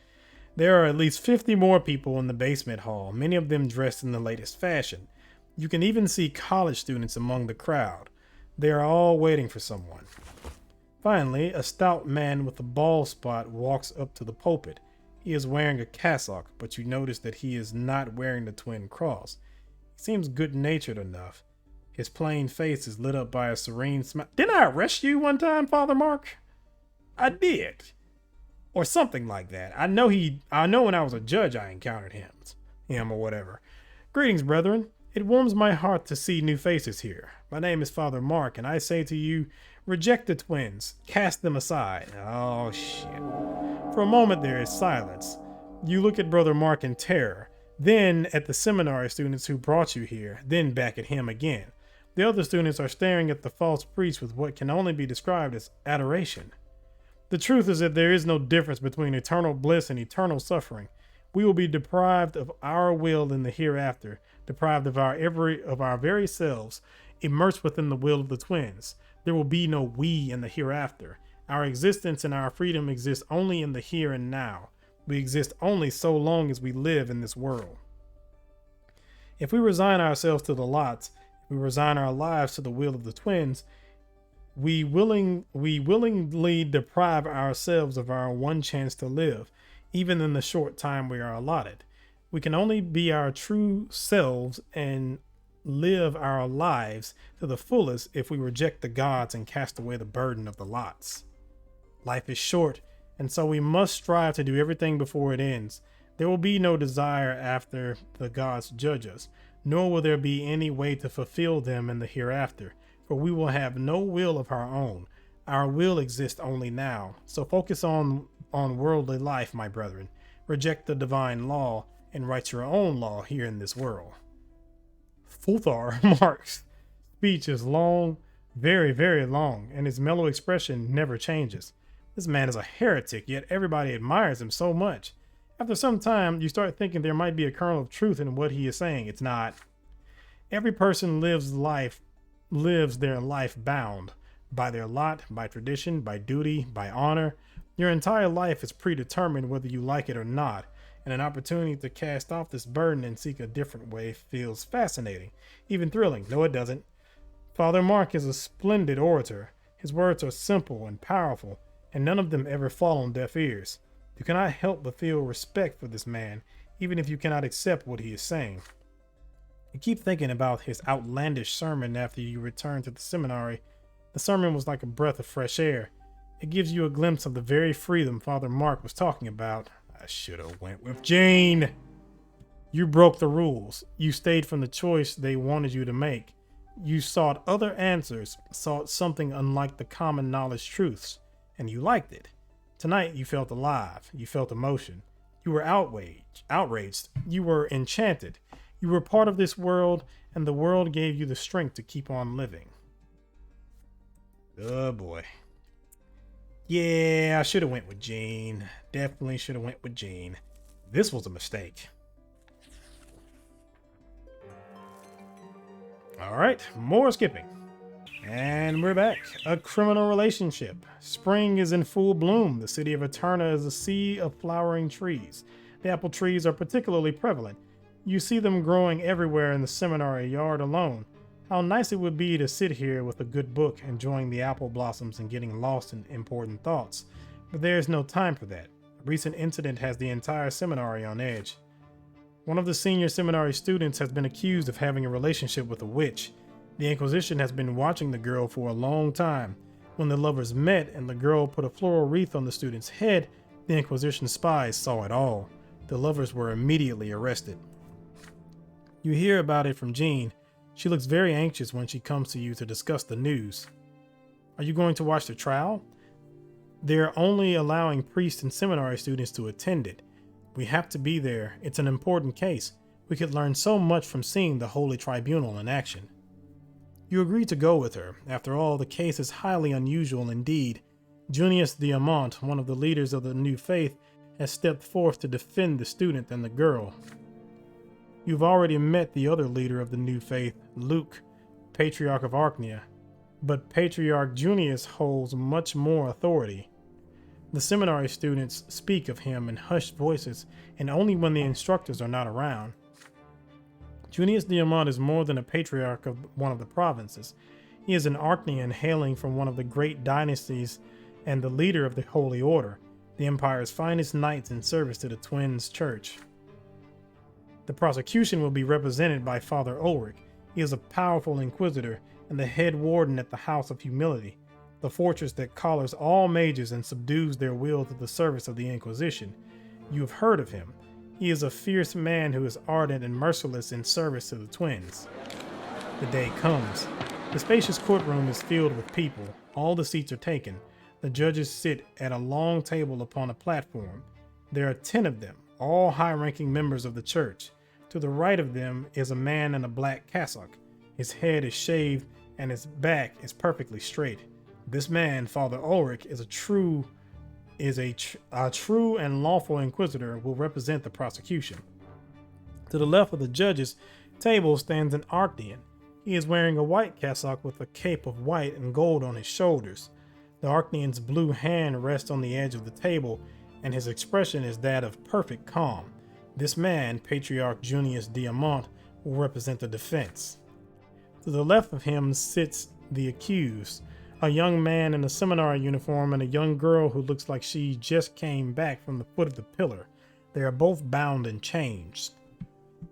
There are at least 50 more people in the basement hall, many of them dressed in the latest fashion. You can even see college students among the crowd. They are all waiting for someone. Finally, a stout man with a bald spot walks up to the pulpit. He is wearing a cassock, but you notice that he is not wearing the twin cross. He seems good-natured enough. His plain face is lit up by a serene smile. Didn't I arrest you one time, Father Mark? I did. Or something like that. I know when I was a judge I encountered him or whatever. Greetings, brethren. It warms my heart to see new faces here. My name is Father Mark, and I say to you, reject the twins. Cast them aside. Oh, shit. For a moment there is silence. You look at Brother Mark in terror, then at the seminary students who brought you here, then back at him again. The other students are staring at the false priest with what can only be described as adoration. The truth is that there is no difference between eternal bliss and eternal suffering. We will be deprived of our will in the hereafter, deprived of our very selves, immersed within the will of the twins. There will be no we in the hereafter. Our existence and our freedom exist only in the here and now. We exist only so long as we live in this world. If we resign ourselves to the lots, if we resign our lives to the will of the twins, we willingly deprive ourselves of our one chance to live, even in the short time we are allotted. We can only be our true selves and live our lives to the fullest if we reject the gods and cast away the burden of the lots. Life is short, and so we must strive to do everything before it ends. There will be no desire after the gods judge us, nor will there be any way to fulfill them in the hereafter, for we will have no will of our own. Our will exists only now, so focus on worldly life, my brethren. Reject the divine law and write your own law here in this world. Father Mark's speech is long, very, very long, and his mellow expression never changes. This man is a heretic, yet everybody admires him so much. After some time, you start thinking there might be a kernel of truth in what he is saying. It's not. Every person lives their life bound by their lot, by tradition, by duty, by honor. Your entire life is predetermined whether you like it or not, and an opportunity to cast off this burden and seek a different way feels fascinating, even thrilling. No, it doesn't. Father Mark is a splendid orator. His words are simple and powerful, and none of them ever fall on deaf ears. You cannot help but feel respect for this man, even if you cannot accept what he is saying. You keep thinking about his outlandish sermon after you return to the seminary. The sermon was like a breath of fresh air. It gives you a glimpse of the very freedom Father Mark was talking about. I should have went with Jane. You broke the rules. You stayed from the choice they wanted you to make. You sought other answers, sought something unlike the common knowledge truths, and you liked it. Tonight you felt alive. You felt emotion. You were outraged. You were enchanted. You were part of this world, and the world gave you the strength to keep on living. Oh boy. Yeah, I should have went with Jane. Definitely should have went with Jane. This was a mistake. All right, more skipping. And we're back. A criminal relationship. Spring is in full bloom. The city of Eterna is a sea of flowering trees. The apple trees are particularly prevalent. You see them growing everywhere in the seminary yard alone. How nice it would be to sit here with a good book, enjoying the apple blossoms and getting lost in important thoughts. But there is no time for that. A recent incident has the entire seminary on edge. One of the senior seminary students has been accused of having a relationship with a witch. The Inquisition has been watching the girl for a long time. When the lovers met and the girl put a floral wreath on the student's head, the Inquisition spies saw it all. The lovers were immediately arrested. You hear about it from Jean. She looks very anxious when she comes to you to discuss the news. Are you going to watch the trial? They're only allowing priests and seminary students to attend it. We have to be there. It's an important case. We could learn so much from seeing the Holy Tribunal in action. You agree to go with her. After all, the case is highly unusual indeed. Junius Diamant, one of the leaders of the new faith, has stepped forth to defend the student and the girl. You've already met the other leader of the new faith, Luke, Patriarch of Archnia, but Patriarch Junius holds much more authority. The seminary students speak of him in hushed voices and only when the instructors are not around. Junius Diamant is more than a patriarch of one of the provinces. He is an Archnian hailing from one of the great dynasties and the leader of the Holy Order, the Empire's finest knights in service to the Twins' Church. The prosecution will be represented by Father Ulrich. He is a powerful inquisitor and the head warden at the House of Humility, the fortress that collars all mages and subdues their will to the service of the Inquisition. You have heard of him. He is a fierce man who is ardent and merciless in service to the Twins. The day comes. The spacious courtroom is filled with people. All the seats are taken. The judges sit at a long table upon a platform. There are 10 of them, all high-ranking members of the church. To the right of them is a man in a black cassock. His head is shaved and his back is perfectly straight. This man, Father Ulrich, is a true and lawful inquisitor, will represent the prosecution. To the left of the judge's table stands an Archnian. He is wearing a white cassock with a cape of white and gold on his shoulders. The Archnian's blue hand rests on the edge of the table, and his expression is that of perfect calm. This man, Patriarch Junius Diamant, will represent the defense. To the left of him sits the accused, a young man in a seminary uniform and a young girl who looks like she just came back from the foot of the pillar. They are both bound in chains.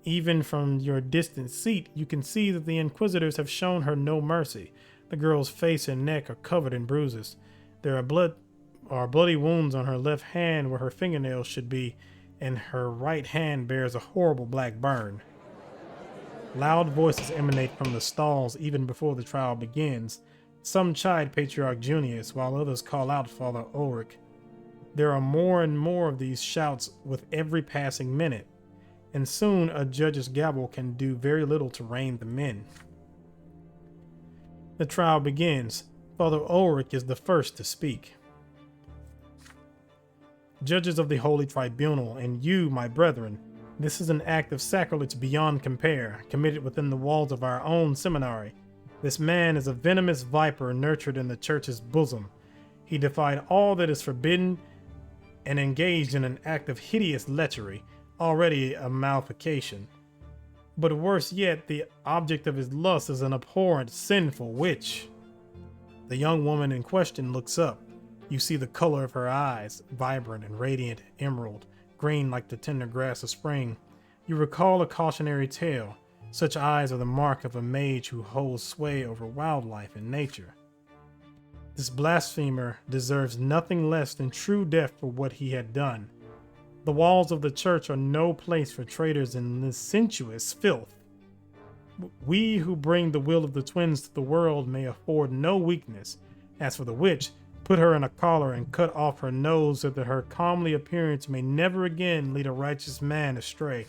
Even from your distant seat, you can see that the inquisitors have shown her no mercy. The girl's face and neck are covered in bruises. There are bloody wounds on her left hand where her fingernails should be, and her right hand bears a horrible black burn. Loud voices emanate from the stalls even before the trial begins. Some chide Patriarch Junius, while others call out Father Ulrich. There are more and more of these shouts with every passing minute, and soon a judge's gavel can do very little to rein them in. The trial begins. Father Ulrich is the first to speak. Judges of the Holy Tribunal, and you, my brethren, this is an act of sacrilege beyond compare, committed within the walls of our own seminary. This man is a venomous viper nurtured in the church's bosom. He defied all that is forbidden and engaged in an act of hideous lechery, already a malfication. But worse yet, the object of his lust is an abhorrent, sinful witch. The young woman in question looks up. You see the color of her eyes, vibrant and radiant emerald, green like the tender grass of spring. You recall a cautionary tale. Such eyes are the mark of a mage who holds sway over wildlife and nature. This blasphemer deserves nothing less than true death for what he had done. The walls of the church are no place for traitors and licentious filth. We who bring the will of the twins to the world may afford no weakness. As for the witch, put her in a collar and cut off her nose so that her comely appearance may never again lead a righteous man astray.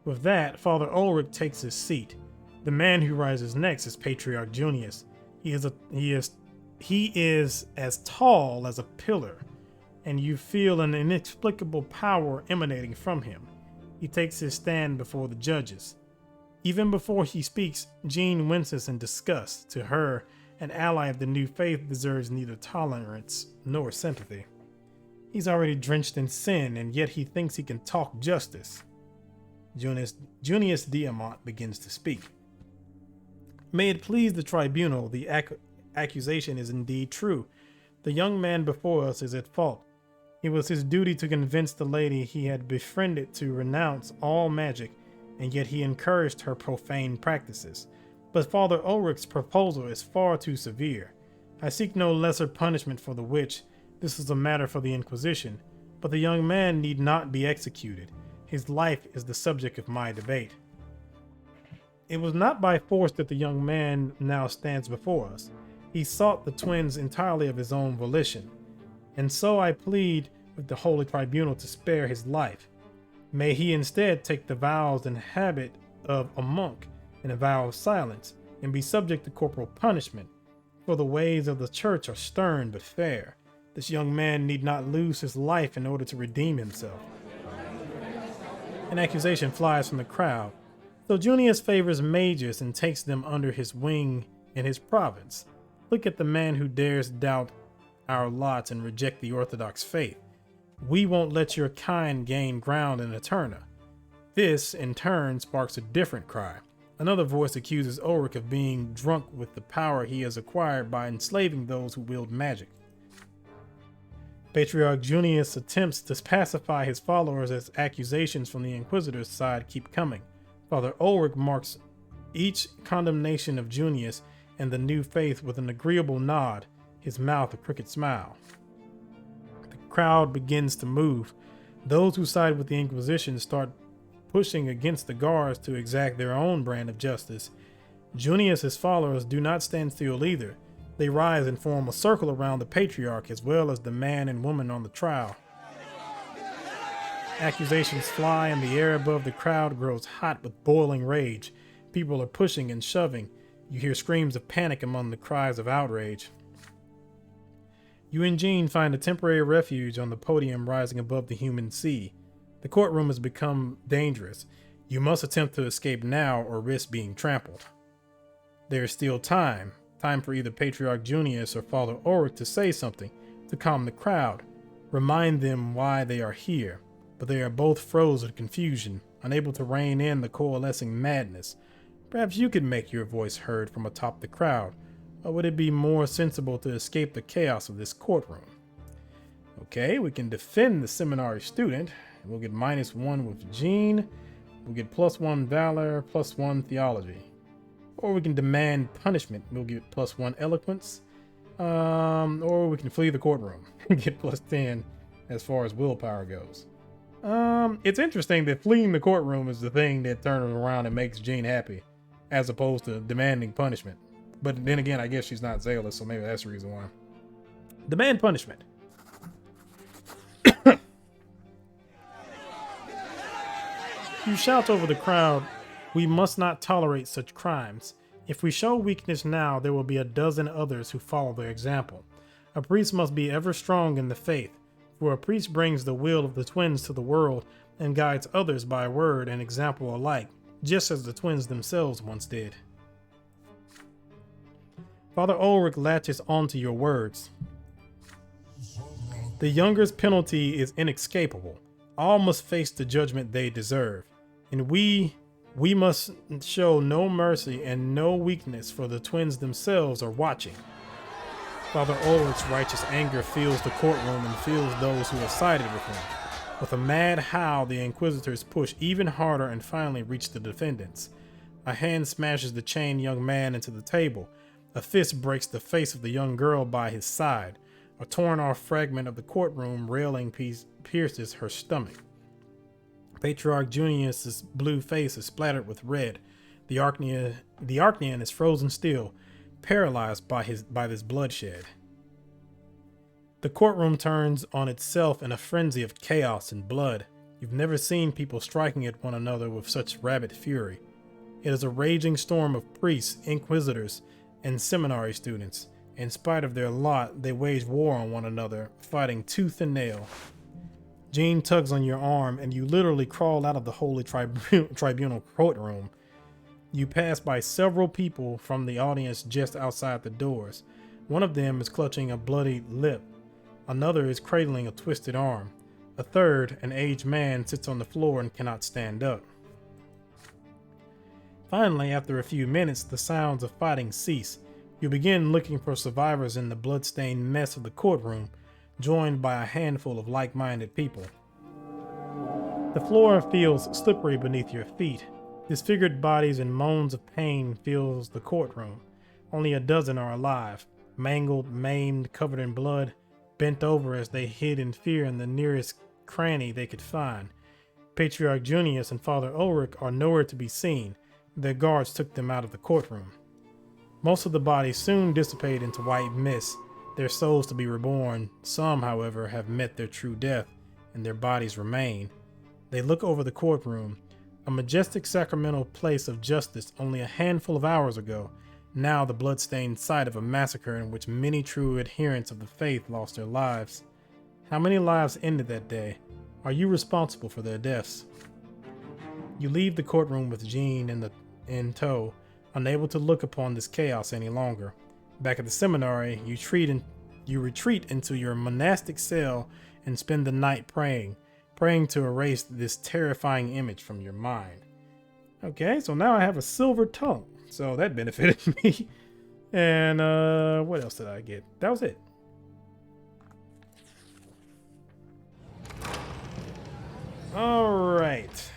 With that, Father Ulrich takes his seat. The man who rises next is Patriarch Junius. He is as tall as a pillar, and you feel an inexplicable power emanating from him. He takes his stand before the judges. Even before he speaks, Jean winces in disgust. To her, an ally of the new faith deserves neither tolerance nor sympathy. He's already drenched in sin, and yet he thinks he can talk justice. Junius Diamant begins to speak. May it please the tribunal, the accusation is indeed true. The young man before us is at fault. It was his duty to convince the lady he had befriended to renounce all magic, and yet he encouraged her profane practices. But Father Ulrich's proposal is far too severe. I seek no lesser punishment for the witch. This is a matter for the Inquisition, but the young man need not be executed. His life is the subject of my debate. It was not by force that the young man now stands before us. He sought the twins entirely of his own volition, and so I plead with the Holy Tribunal to spare his life. May he instead take the vows and habit of a monk and a vow of silence, and be subject to corporal punishment, for the ways of the church are stern but fair. This young man need not lose his life in order to redeem himself. An accusation flies from the crowd. So Junius favors mages and takes them under his wing in his province. Look at the man who dares doubt our lots and reject the Orthodox faith. We won't let your kind gain ground in Eterna. This, in turn, sparks a different cry. Another voice accuses Ulrich of being drunk with the power he has acquired by enslaving those who wield magic. Patriarch Junius attempts to pacify his followers as accusations from the Inquisitor's side keep coming. Father Ulrich marks each condemnation of Junius and the new faith with an agreeable nod, his mouth a crooked smile. The crowd begins to move. Those who side with the Inquisition start pushing against the guards to exact their own brand of justice. Junius's followers do not stand still either. They rise and form a circle around the Patriarch as well as the man and woman on the trial. Accusations fly and the air above the crowd grows hot with boiling rage. People are pushing and shoving. You hear screams of panic among the cries of outrage. You and Jean find a temporary refuge on the podium rising above the human sea. The courtroom has become dangerous. You must attempt to escape now or risk being trampled. There is still time for either Patriarch Junius or Father Ulrich to say something, to calm the crowd, remind them why they are here. But they are both froze in confusion, unable to rein in the coalescing madness. Perhaps you could make your voice heard from atop the crowd, or would it be more sensible to escape the chaos of this courtroom? Okay, we can defend the seminary student. We'll get -1 with Jean. We'll get +1 valor, +1 theology. Or we can demand punishment. We'll get +1 eloquence. Or we can flee the courtroom and get +10 as far as willpower goes. It's interesting that fleeing the courtroom is the thing that turns around and makes Jean happy, as opposed to demanding punishment. But then again, I guess she's not zealous, so maybe that's the reason why. Demand punishment. You shout over the crowd, "We must not tolerate such crimes. If we show weakness now, there will be a dozen others who follow their example. A priest must be ever strong in the faith, for a priest brings the will of the twins to the world and guides others by word and example alike, just as the twins themselves once did." Father Ulrich latches onto your words. The younger's penalty is inescapable. All must face the judgment they deserve. And we must show no mercy and no weakness, for the twins themselves are watching. Father Ulrich's righteous anger fills the courtroom and fills those who have sided with him. With a mad howl, the Inquisitors push even harder and finally reach the defendants. A hand smashes the chained young man into the table. A fist breaks the face of the young girl by his side. A torn-off fragment of the courtroom railing piece pierces her stomach. Patriarch Junius's blue face is splattered with red. The Archnean is frozen still, paralyzed by this bloodshed. The courtroom turns on itself in a frenzy of chaos and blood. You've never seen people striking at one another with such rabid fury. It is a raging storm of priests, inquisitors, and seminary students. In spite of their lot, they wage war on one another, fighting tooth and nail. Jean tugs on your arm, and you literally crawl out of the Holy Tribunal courtroom. You pass by several people from the audience just outside the doors. One of them is clutching a bloody lip. Another is cradling a twisted arm. A third, an aged man, sits on the floor and cannot stand up. Finally, after a few minutes, the sounds of fighting cease. You begin looking for survivors in the blood-stained mess of the courtroom, joined by a handful of like-minded people. The floor feels slippery beneath your feet. Disfigured bodies and moans of pain fills the courtroom. Only a dozen are alive, mangled, maimed, covered in blood, bent over as they hid in fear in the nearest cranny they could find. Patriarch Junius and Father Ulrich are nowhere to be seen. Their guards took them out of the courtroom. Most of the bodies soon dissipate into white mist, their souls to be reborn. Some, however, have met their true death, and their bodies remain. They look over the courtroom, a majestic sacramental place of justice only a handful of hours ago, now the blood-stained site of a massacre in which many true adherents of the faith lost their lives. How many lives ended that day? Are you responsible for their deaths? You leave the courtroom with Jean in tow, unable to look upon this chaos any longer. Back at the seminary, you retreat into your monastic cell and spend the night praying to erase this terrifying image from your mind. Okay, so now I have a silver tongue, so that benefited me. And what else did I get? That was it. All right.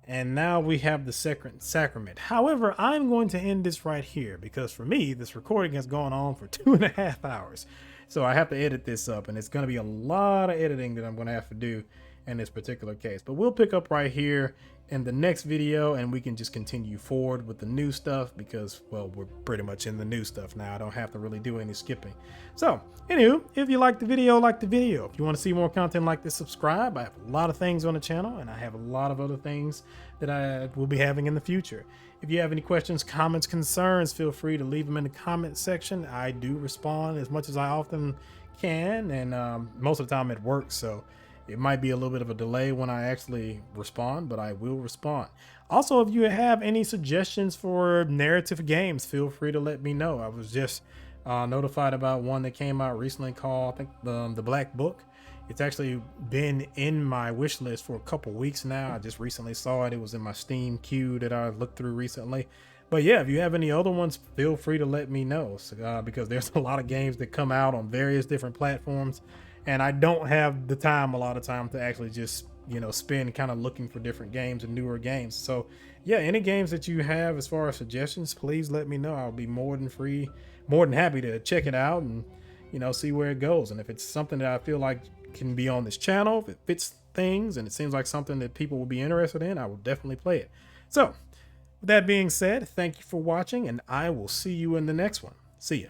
And now we have the second sacrament. However, I'm going to end this right here because for me, this recording has gone on for 2.5 hours. So I have to edit this up, and it's going to be a lot of editing that I'm going to have to do in this particular case. But we'll pick up right here in the next video, and we can just continue forward with the new stuff because, well, we're pretty much in the new stuff now. I don't have to really do any skipping. So, anywho, if you like the video, like the video. If you want to see more content like this, subscribe. I have a lot of things on the channel, and I have a lot of other things that I will be having in the future. If you have any questions, comments, concerns, feel free to leave them in the comment section. I do respond as much as I often can, and most of the time it works, so it might be a little bit of a delay when I actually respond, but I will respond. Also, if you have any suggestions for narrative games, feel free to let me know. I was just notified about one that came out recently called, I think, the Black Book. It's actually been in my wish list for a couple weeks now. I just recently saw it. It was in my Steam queue that I looked through recently. But yeah, if you have any other ones, feel free to let me know because there's a lot of games that come out on various different platforms. And I don't have the time a lot of time to actually just, spend kind of looking for different games and newer games. So yeah, any games that you have as far as suggestions, please let me know. I'll be more than happy to check it out and, see where it goes. And if it's something that I feel like can be on this channel, if it fits things and it seems like something that people will be interested in, I will definitely play it. So with that being said, thank you for watching, and I will see you in the next one. See ya.